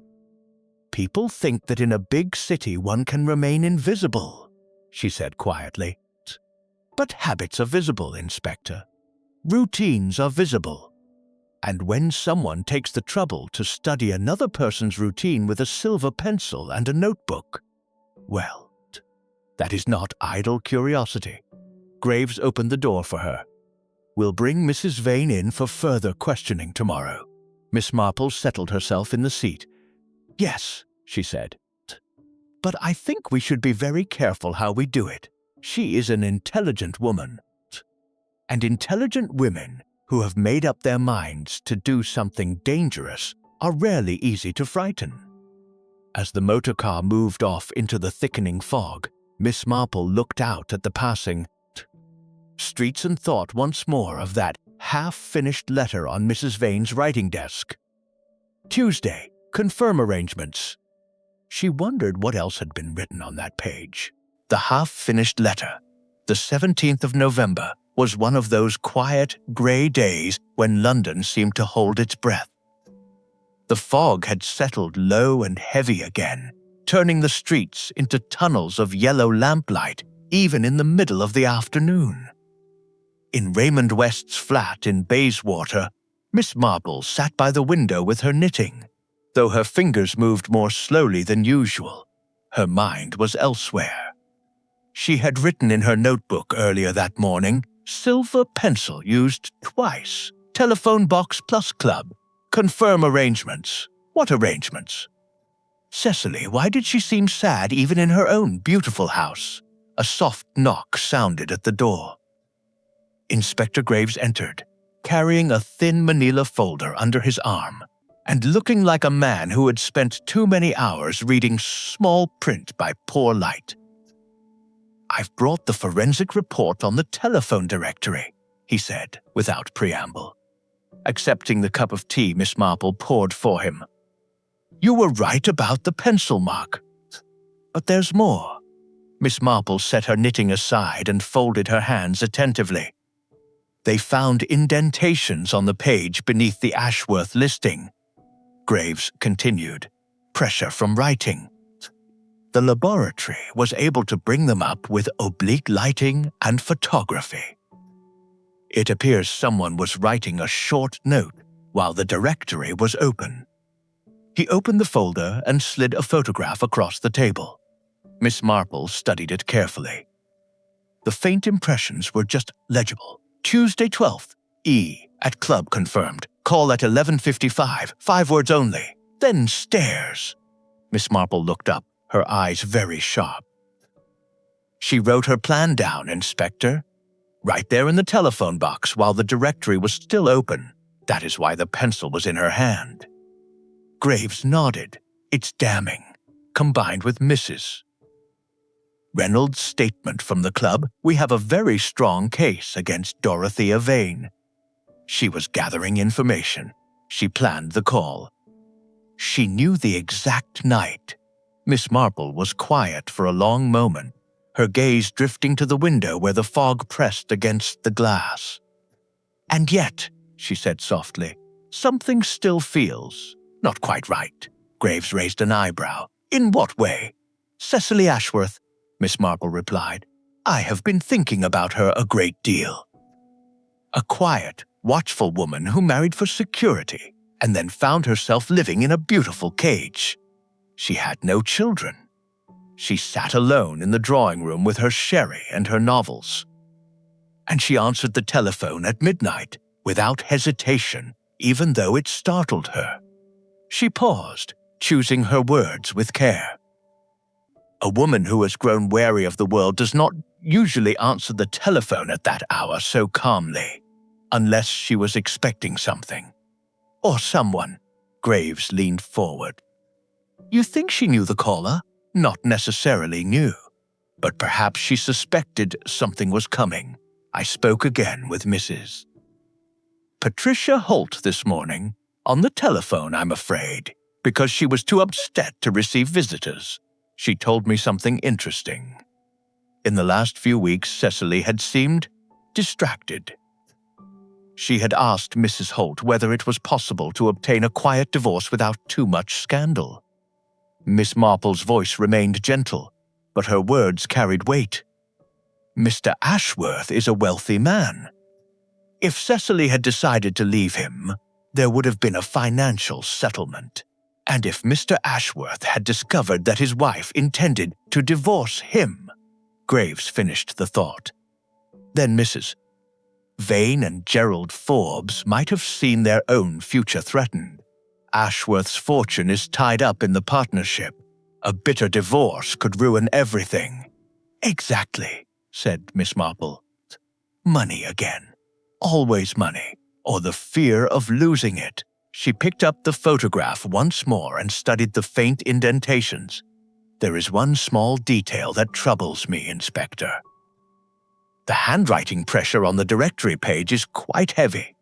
"People think that in a big city one can remain invisible," she said quietly. "But habits are visible, Inspector. Routines are visible. And when someone takes the trouble to study another person's routine with a silver pencil and a notebook, well, that is not idle curiosity." Graves opened the door for her. "We'll bring Mrs. Vane in for further questioning tomorrow." Miss Marple settled herself in the seat. "Yes," she said. "But I think we should be very careful how we do it. She is an intelligent woman. And intelligent women who have made up their minds to do something dangerous are rarely easy to frighten." As the motor car moved off into the thickening fog, Miss Marple looked out at the passing streets and thought once more of that half-finished letter on Mrs. Vane's writing desk. "Tuesday, confirm arrangements." She wondered what else had been written on that page. The half-finished letter. The 17th of November was one of those quiet, grey days when London seemed to hold its breath. The fog had settled low and heavy again, turning the streets into tunnels of yellow lamplight even in the middle of the afternoon. In Raymond West's flat in Bayswater, Miss Marple sat by the window with her knitting. Though her fingers moved more slowly than usual, her mind was elsewhere. She had written in her notebook earlier that morning, "Silver pencil used twice. Telephone box plus club. Confirm arrangements." What arrangements? Cecily, why did she seem sad even in her own beautiful house? A soft knock sounded at the door. Inspector Graves entered, carrying a thin manila folder under his arm, and looking like a man who had spent too many hours reading small print by poor light. "I've brought the forensic report on the telephone directory," he said, without preamble, accepting the cup of tea Miss Marple poured for him. "You were right about the pencil mark. But there's more. Miss Marple set her knitting aside and folded her hands attentively. They found indentations on the page beneath the Ashworth listing. Graves continued. Pressure from writing. The laboratory was able to bring them up with oblique lighting and photography. It appears someone was writing a short note while the directory was open. He opened the folder and slid a photograph across the table. Miss Marple studied it carefully. The faint impressions were just legible. Tuesday 12th, E, at club confirmed. Call at 11:55, 5 words only. Then stairs. Miss Marple looked up, her eyes very sharp. She wrote her plan down, Inspector. Right there in the telephone box while the directory was still open. That is why the pencil was in her hand. Graves nodded. It's damning, combined with Mrs. Reynolds' statement from the club, we have a very strong case against Dorothea Vane. She was gathering information. She planned the call. She knew the exact night. Miss Marple was quiet for a long moment, her gaze drifting to the window where the fog pressed against the glass. And yet, she said softly, something still feels not quite right. Graves raised an eyebrow. In what way? Cecily Ashworth, Miss Marple replied. I have been thinking about her a great deal. A quiet, watchful woman who married for security and then found herself living in a beautiful cage. She had no children. She sat alone in the drawing room with her sherry and her novels. And she answered the telephone at midnight without hesitation, even though it startled her. She paused, choosing her words with care. A woman who has grown wary of the world does not usually answer the telephone at that hour so calmly, unless she was expecting something. Or someone. Graves leaned forward. You think she knew the caller? Not necessarily knew, but perhaps she suspected something was coming. I spoke again with Mrs. Patricia Holt this morning, on the telephone, I'm afraid, because she was too upset to receive visitors. She told me something interesting. In the last few weeks, Cecily had seemed distracted. She had asked Mrs. Holt whether it was possible to obtain a quiet divorce without too much scandal. Miss Marple's voice remained gentle, but her words carried weight. Mr. Ashworth is a wealthy man. If Cecily had decided to leave him, there would have been a financial settlement. And if Mr. Ashworth had discovered that his wife intended to divorce him, Graves finished the thought. Then Mrs. Vane and Gerald Forbes might have seen their own future threatened. Ashworth's fortune is tied up in the partnership. A bitter divorce could ruin everything. Exactly, said Miss Marple. Money again. Always money, or the fear of losing it. She picked up the photograph once more and studied the faint indentations. There is one small detail that troubles me, Inspector. The handwriting pressure on the directory page is quite heavy.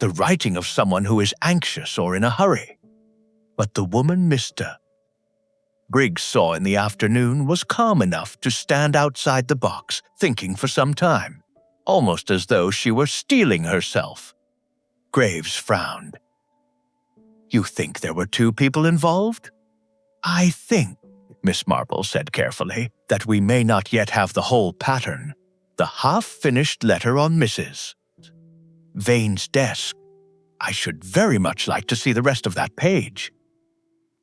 The writing of someone who is anxious or in a hurry. But the woman Mr. Briggs saw in the afternoon was calm enough to stand outside the box, thinking for some time, almost as though she were steeling herself. Graves frowned. You think there were two people involved? I think, Miss Marple said carefully, that we may not yet have the whole pattern. The half-finished letter on Mrs. Vane's desk. I should very much like to see the rest of that page.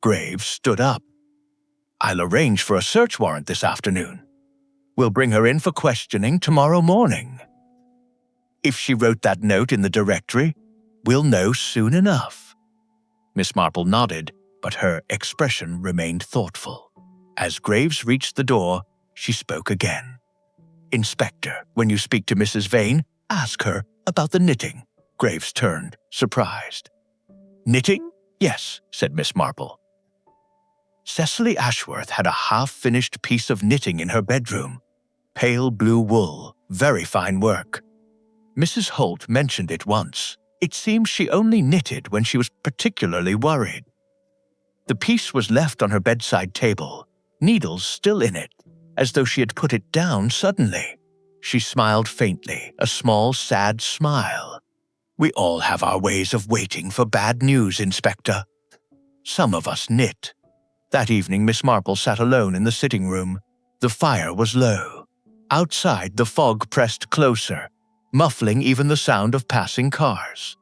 Graves stood up. I'll arrange for a search warrant this afternoon. We'll bring her in for questioning tomorrow morning. If she wrote that note in the directory, we'll know soon enough. Miss Marple nodded, but her expression remained thoughtful. As Graves reached the door, she spoke again. Inspector, when you speak to Mrs. Vane, ask her about the knitting. Graves turned, surprised. Knitting? Yes, said Miss Marple. Cecily Ashworth had a half-finished piece of knitting in her bedroom. Pale blue wool, very fine work. Mrs. Holt mentioned it once. It seems she only knitted when she was particularly worried. The piece was left on her bedside table, needles still in it, as though she had put it down suddenly. She smiled faintly, a small, sad smile. "We all have our ways of waiting for bad news, Inspector. Some of us knit." That evening, Miss Marple sat alone in the sitting room. The fire was low. Outside, the fog pressed closer, muffling even the sound of passing cars.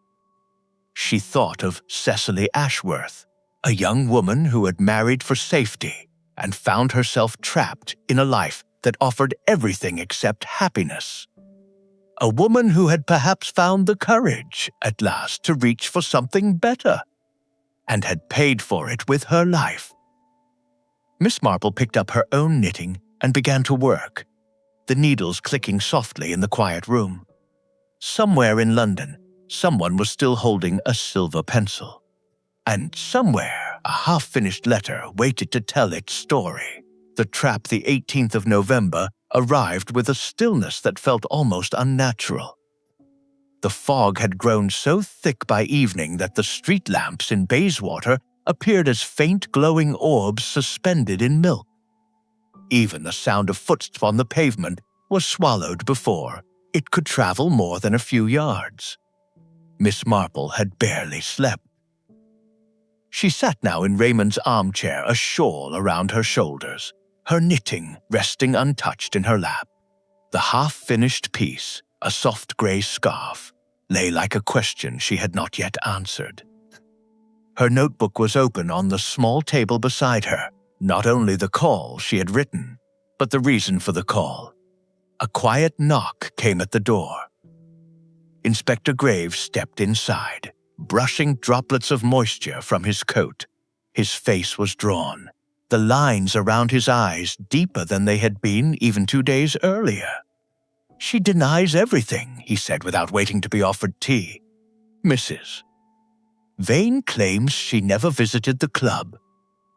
She thought of Cecily Ashworth, a young woman who had married for safety and found herself trapped in a life that offered everything except happiness. A woman who had perhaps found the courage at last to reach for something better, and had paid for it with her life. Miss Marple picked up her own knitting and began to work, the needles clicking softly in the quiet room. Somewhere in London, someone was still holding a silver pencil, and somewhere a half-finished letter waited to tell its story. The trap, the 18th of November, arrived with a stillness that felt almost unnatural. The fog had grown so thick by evening that the street lamps in Bayswater appeared as faint glowing orbs suspended in milk. Even the sound of footsteps on the pavement was swallowed before it could travel more than a few yards. Miss Marple had barely slept. She sat now in Raymond's armchair, a shawl around her shoulders, her knitting resting untouched in her lap. The half-finished piece, a soft grey scarf, lay like a question she had not yet answered. Her notebook was open on the small table beside her, not only the call she had written, but the reason for the call. A quiet knock came at the door. Inspector Graves stepped inside, brushing droplets of moisture from his coat. His face was drawn, the lines around his eyes deeper than they had been even 2 days earlier. "She denies everything," he said without waiting to be offered tea. "Mrs. Vane claims she never visited the club,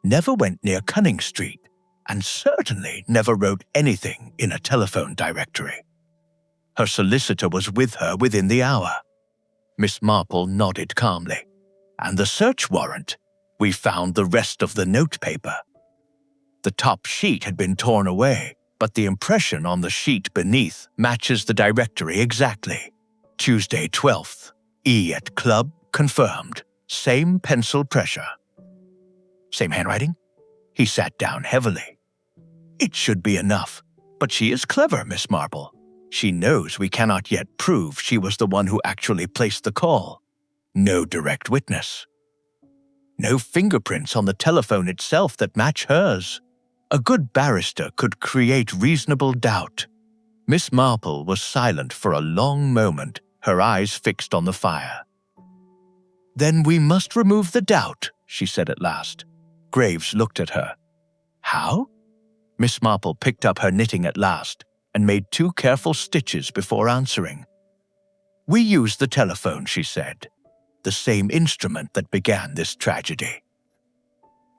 never went near Cunning Street, and certainly never wrote anything in a telephone directory. Her solicitor was with her within the hour." Miss Marple nodded calmly. "And the search warrant? We found the rest of the notepaper. The top sheet had been torn away, but the impression on the sheet beneath matches the directory exactly. Tuesday 12th, E at club, confirmed. Same pencil pressure. Same handwriting?" He sat down heavily. "It should be enough, but she is clever, Miss Marple. She knows we cannot yet prove she was the one who actually placed the call. No direct witness. No fingerprints on the telephone itself that match hers. A good barrister could create reasonable doubt." Miss Marple was silent for a long moment, her eyes fixed on the fire. "Then we must remove the doubt," she said at last. Graves looked at her. "How?" Miss Marple picked up her knitting at last and made 2 careful stitches before answering. "We use the telephone," she said, "the same instrument that began this tragedy.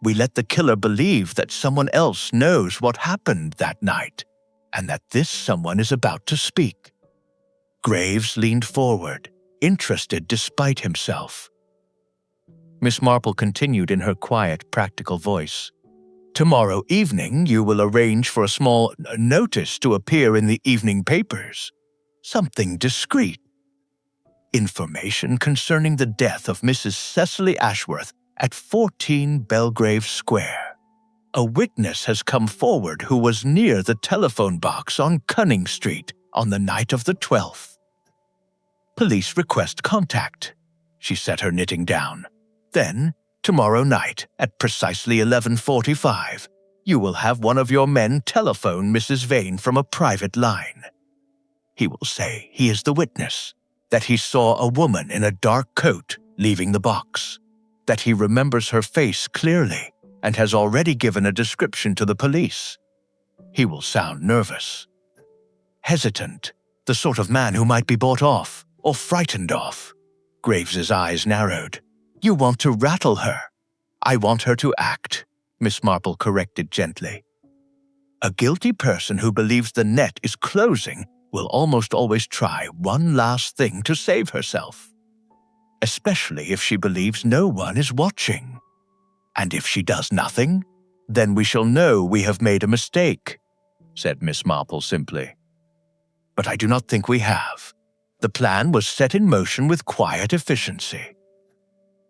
We let the killer believe that someone else knows what happened that night, and that this someone is about to speak." Graves leaned forward, interested despite himself. Miss Marple continued in her quiet, practical voice. "Tomorrow evening you will arrange for a small notice to appear in the evening papers. Something discreet. Information concerning the death of Mrs. Cecily Ashworth at 14 Belgrave Square. A witness has come forward who was near the telephone box on Cunning Street on the night of the 12th. Police request contact." She set her knitting down. "Then, tomorrow night at precisely 11:45, you will have one of your men telephone Mrs. Vane from a private line. He will say he is the witness, that he saw a woman in a dark coat leaving the box, that he remembers her face clearly and has already given a description to the police. He will sound nervous, hesitant, the sort of man who might be bought off or frightened off." Graves's eyes narrowed. "You want to rattle her." "I want her to act," Miss Marple corrected gently. "A guilty person who believes the net is closing will almost always try one last thing to save herself, especially if she believes no one is watching. And if she does nothing, "Then we shall know we have made a mistake," said Miss Marple simply. "But I do not think we have. The plan was set in motion with quiet efficiency.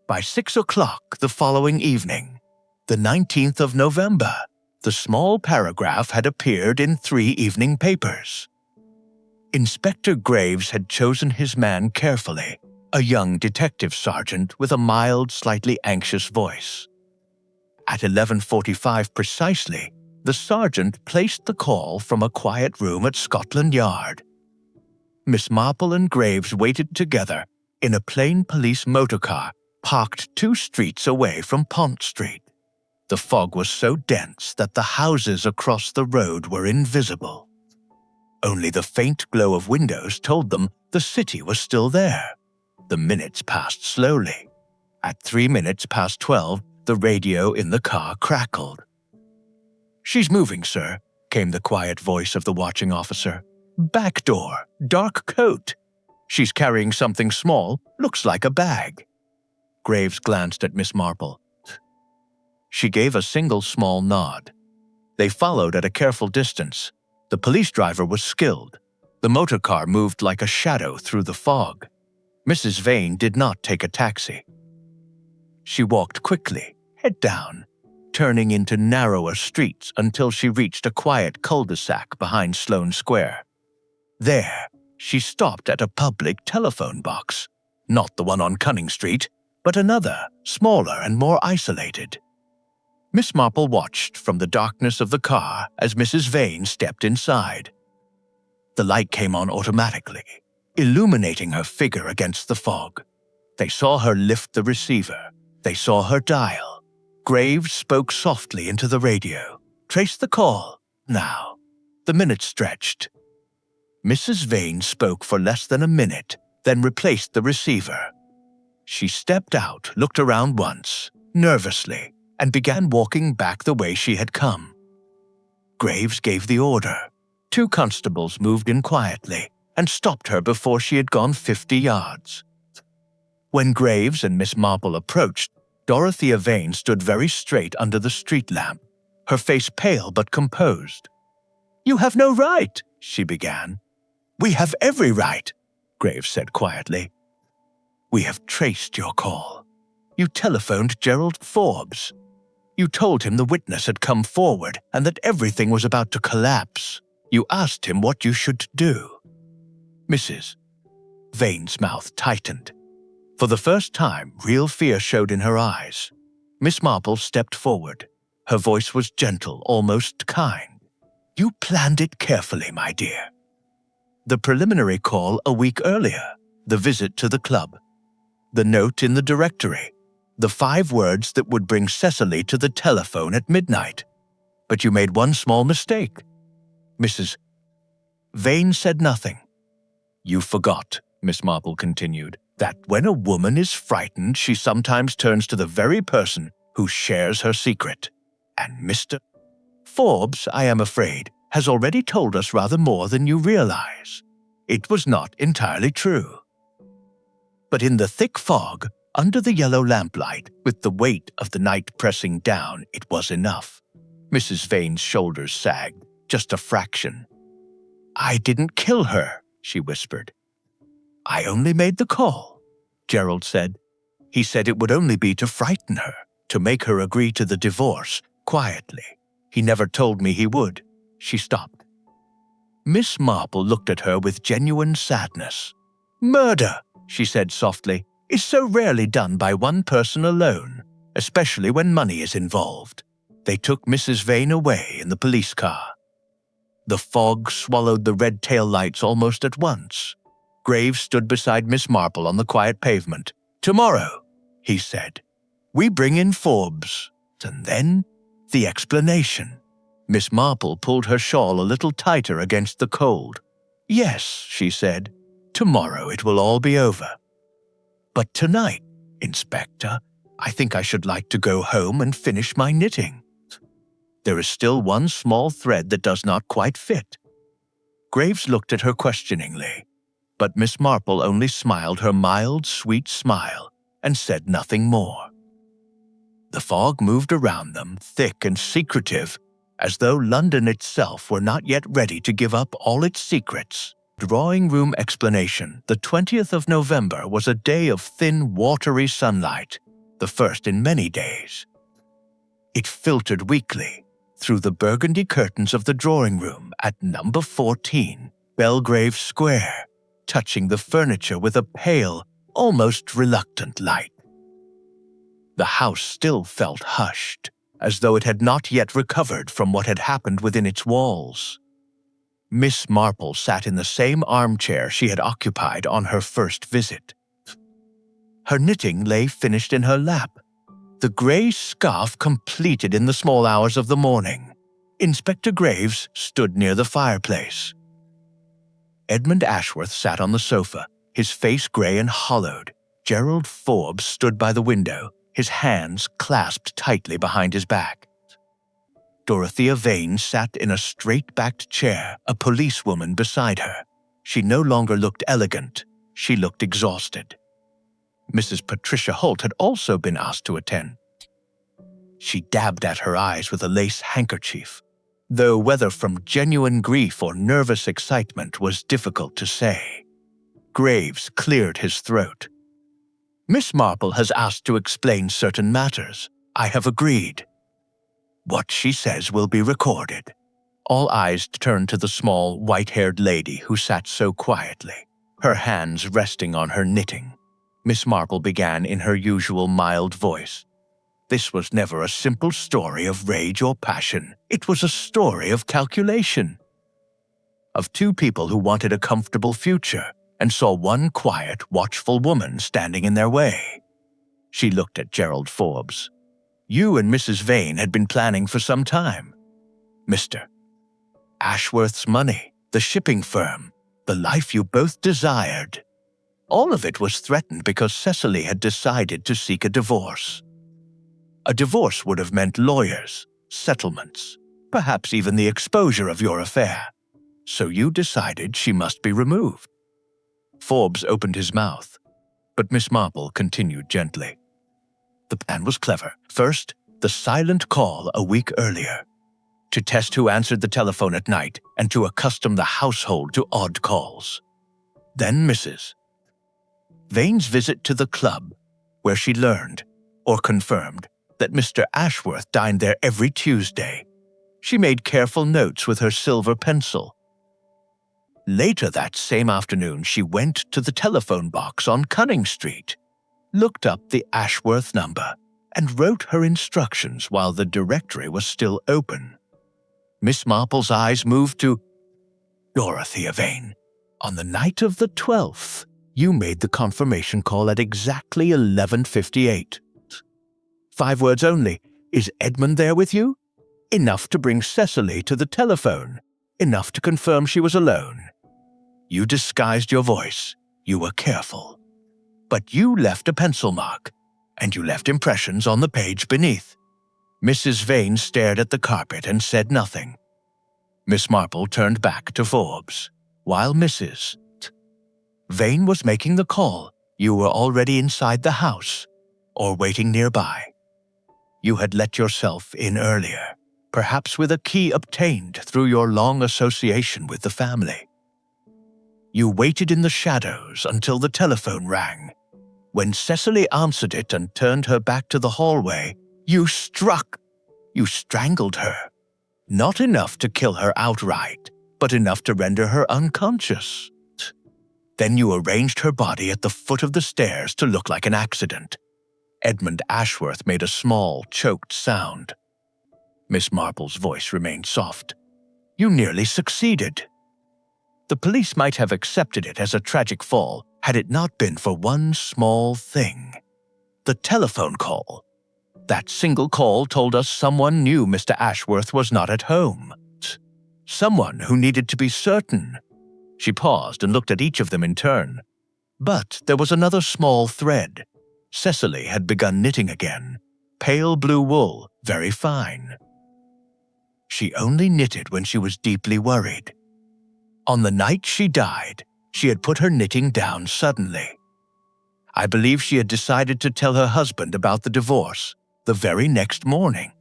By 6 o'clock the following evening, the 19th of November, the small paragraph had appeared in 3 evening papers. Inspector Graves had chosen his man carefully, a young detective sergeant with a mild, slightly anxious voice. At 11:45 precisely, the sergeant placed the call from a quiet room at Scotland Yard. Miss Marple and Graves waited together in a plain police motorcar parked 2 streets away from Pont Street. The fog was so dense that the houses across the road were invisible. Only the faint glow of windows told them the city was still there. The minutes passed slowly. At 3 minutes past 12, the radio in the car crackled. "She's moving, sir," came the quiet voice of the watching officer. "Back door, dark coat. She's carrying something small, looks like a bag." Graves glanced at Miss Marple. She gave a single small nod. They followed at a careful distance. The police driver was skilled. The motor car moved like a shadow through the fog. Mrs. Vane did not take a taxi. She walked quickly, head down, turning into narrower streets until she reached a quiet cul-de-sac behind Sloane Square. There, she stopped at a public telephone box, not the one on Cunning Street, but another, smaller and more isolated. Miss Marple watched from the darkness of the car as Mrs. Vane stepped inside. The light came on automatically, illuminating her figure against the fog. They saw her lift the receiver. They saw her dial. Graves spoke softly into the radio. "Trace the call, now." The minutes stretched. Mrs. Vane spoke for less than a minute, then replaced the receiver. She stepped out, looked around once, nervously, and began walking back the way she had come. Graves gave the order. 2 constables moved in quietly and stopped her before she had gone 50 yards. When Graves and Miss Marple approached, Dorothea Vane stood very straight under the street lamp, her face pale but composed. "You have no right," she began. "We have every right," Graves said quietly. "We have traced your call. You telephoned Gerald Forbes. You told him the witness had come forward and that everything was about to collapse. You asked him what you should do." Mrs. Vane's mouth tightened. For the first time, real fear showed in her eyes. Miss Marple stepped forward. Her voice was gentle, almost kind. "You planned it carefully, my dear. The preliminary call a week earlier, the visit to the club, the note in the directory, the 5 words that would bring Cecily to the telephone at midnight. But you made one small mistake." Mrs. Vane said nothing. "You forgot," Miss Marple continued, "that when a woman is frightened, she sometimes turns to the very person who shares her secret. And Mr. Forbes, I am afraid, has already told us rather more than you realize. It was not entirely true." But in the thick fog, under the yellow lamplight, with the weight of the night pressing down, it was enough. Mrs. Vane's shoulders sagged, just a fraction. "I didn't kill her," she whispered. "I only made the call," Gerald said. "He said it would only be to frighten her, to make her agree to the divorce, quietly. He never told me he would." She stopped. Miss Marple looked at her with genuine sadness. "Murder," she said softly, "is so rarely done by one person alone, especially when money is involved." They took Mrs. Vane away in the police car. The fog swallowed the red tail lights almost at once. Graves stood beside Miss Marple on the quiet pavement. "Tomorrow," he said, "we bring in Forbes, and then the explanation." Miss Marple pulled her shawl a little tighter against the cold. "Yes," she said, "tomorrow it will all be over. But tonight, Inspector, I think I should like to go home and finish my knitting. There is still one small thread that does not quite fit." Graves looked at her questioningly, but Miss Marple only smiled her mild, sweet smile and said nothing more. The fog moved around them, thick and secretive, as though London itself were not yet ready to give up all its secrets. Drawing room explanation. The 20th of November was a day of thin, watery sunlight, the first in many days. It filtered weakly through the burgundy curtains of the drawing room at number 14, Belgrave Square, touching the furniture with a pale, almost reluctant light. The house still felt hushed, as though it had not yet recovered from what had happened within its walls. Miss Marple sat in the same armchair she had occupied on her first visit. Her knitting lay finished in her lap, the grey scarf completed in the small hours of the morning. Inspector Graves stood near the fireplace. Edmund Ashworth sat on the sofa, his face grey and hollowed. Gerald Forbes stood by the window, his hands clasped tightly behind his back. Dorothea Vane sat in a straight-backed chair, a policewoman beside her. She no longer looked elegant, she looked exhausted. Mrs. Patricia Holt had also been asked to attend. She dabbed at her eyes with a lace handkerchief, though whether from genuine grief or nervous excitement was difficult to say. Graves cleared his throat. "Miss Marple has asked to explain certain matters. I have agreed. What she says will be recorded." All eyes turned to the small, white-haired lady who sat so quietly, her hands resting on her knitting. Miss Marple began in her usual mild voice. "This was never a simple story of rage or passion. It was a story of calculation. Of two people who wanted a comfortable future and saw one quiet, watchful woman standing in their way." She looked at Gerald Forbes. "You and Mrs. Vane had been planning for some time. Mr. Ashworth's money, the shipping firm, the life you both desired. All of it was threatened because Cecily had decided to seek a divorce. A divorce would have meant lawyers, settlements, perhaps even the exposure of your affair. So you decided she must be removed." Forbes opened his mouth, but Miss Marple continued gently. "The plan was clever. First, the silent call a week earlier, to test who answered the telephone at night and to accustom the household to odd calls. Then Mrs. Vane's visit to the club, where she learned, or confirmed, that Mr. Ashworth dined there every Tuesday. She made careful notes with her silver pencil. Later that same afternoon, she went to the telephone box on Cunning Street, looked up the Ashworth number, and wrote her instructions while the directory was still open." Miss Marple's eyes moved to Dorothea Vane. "On the night of the 12th, you made the confirmation call at exactly 11:58. 5 words only. Is Edmund there with you? Enough to bring Cecily to the telephone. Enough to confirm she was alone. You disguised your voice. You were careful. But you left a pencil mark, and you left impressions on the page beneath." Mrs. Vane stared at the carpet and said nothing. Miss Marple turned back to Forbes. "While Mrs. Vane was making the call, you were already inside the house, or waiting nearby. You had let yourself in earlier, perhaps with a key obtained through your long association with the family. You waited in the shadows until the telephone rang. When Cecily answered it and turned her back to the hallway, you struck. You strangled her. Not enough to kill her outright, but enough to render her unconscious. Then you arranged her body at the foot of the stairs to look like an accident." Edmund Ashworth made a small, choked sound. Miss Marple's voice remained soft. "You nearly succeeded. The police might have accepted it as a tragic fall had it not been for one small thing. The telephone call. That single call told us someone knew Mr. Ashworth was not at home. Someone who needed to be certain." She paused and looked at each of them in turn. But there was another small thread. Cecily had begun knitting again. Pale blue wool, very fine. She only knitted when she was deeply worried. On the night she died, she had put her knitting down suddenly. I believe she had decided to tell her husband about the divorce, the very next morning.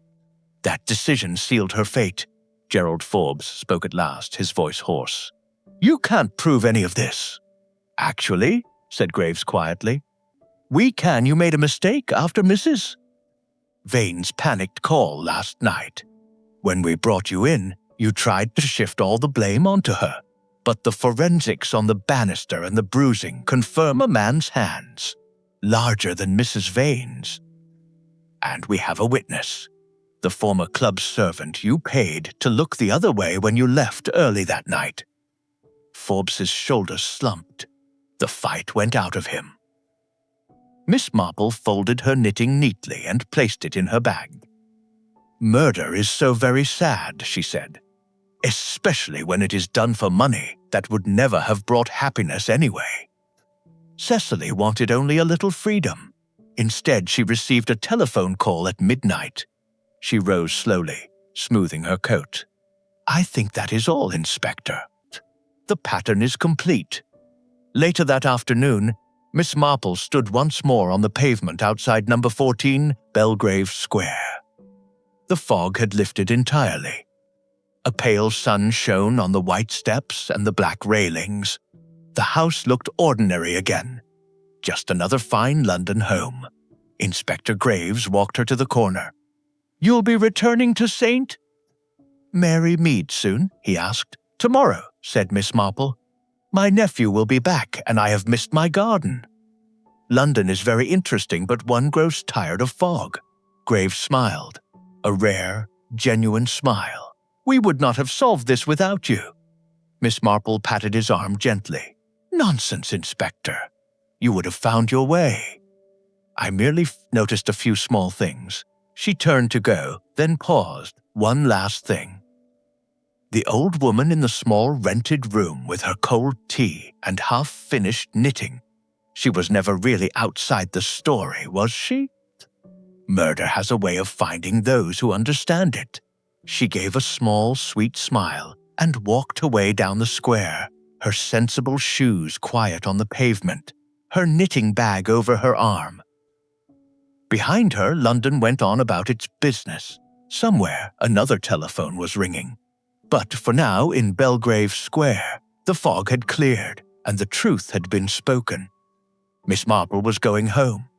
That decision sealed her fate. Gerald Forbes spoke at last, his voice hoarse. You can't prove any of this. Actually, said Graves quietly, we can. You made a mistake after Mrs. Vane's panicked call last night. When we brought you in, you tried to shift all the blame onto her. But the forensics on the banister and the bruising confirm a man's hands, larger than Mrs. Vane's. And we have a witness, the former club servant you paid to look the other way when you left early that night. Forbes's shoulders slumped. The fight went out of him. Miss Marple folded her knitting neatly and placed it in her bag. Murder is so very sad, she said, especially when it is done for money that would never have brought happiness anyway. Cecily wanted only a little freedom. Instead, she received a telephone call at midnight. She rose slowly, smoothing her coat. I think that is all, Inspector. The pattern is complete. Later that afternoon, Miss Marple stood once more on the pavement outside number 14 Belgrave Square. The fog had lifted entirely. A pale sun shone on the white steps and the black railings. The house looked ordinary again. Just another fine London home. Inspector Graves walked her to the corner. You'll be returning to St. Mary Mead soon? He asked. Tomorrow, said Miss Marple. My nephew will be back, and I have missed my garden. London is very interesting, but one grows tired of fog. Graves smiled. A rare, genuine smile. We would not have solved this without you. Miss Marple patted his arm gently. Nonsense, Inspector. You would have found your way. I merely noticed a few small things. She turned to go, then paused. One last thing. The old woman in the small rented room with her cold tea and half-finished knitting. She was never really outside the story, was she? Murder has a way of finding those who understand it. She gave a small, sweet smile and walked away down the square, her sensible shoes quiet on the pavement, her knitting bag over her arm. Behind her, London went on about its business. Somewhere, another telephone was ringing. But for now, in Belgrave Square, the fog had cleared and the truth had been spoken. Miss Marple was going home.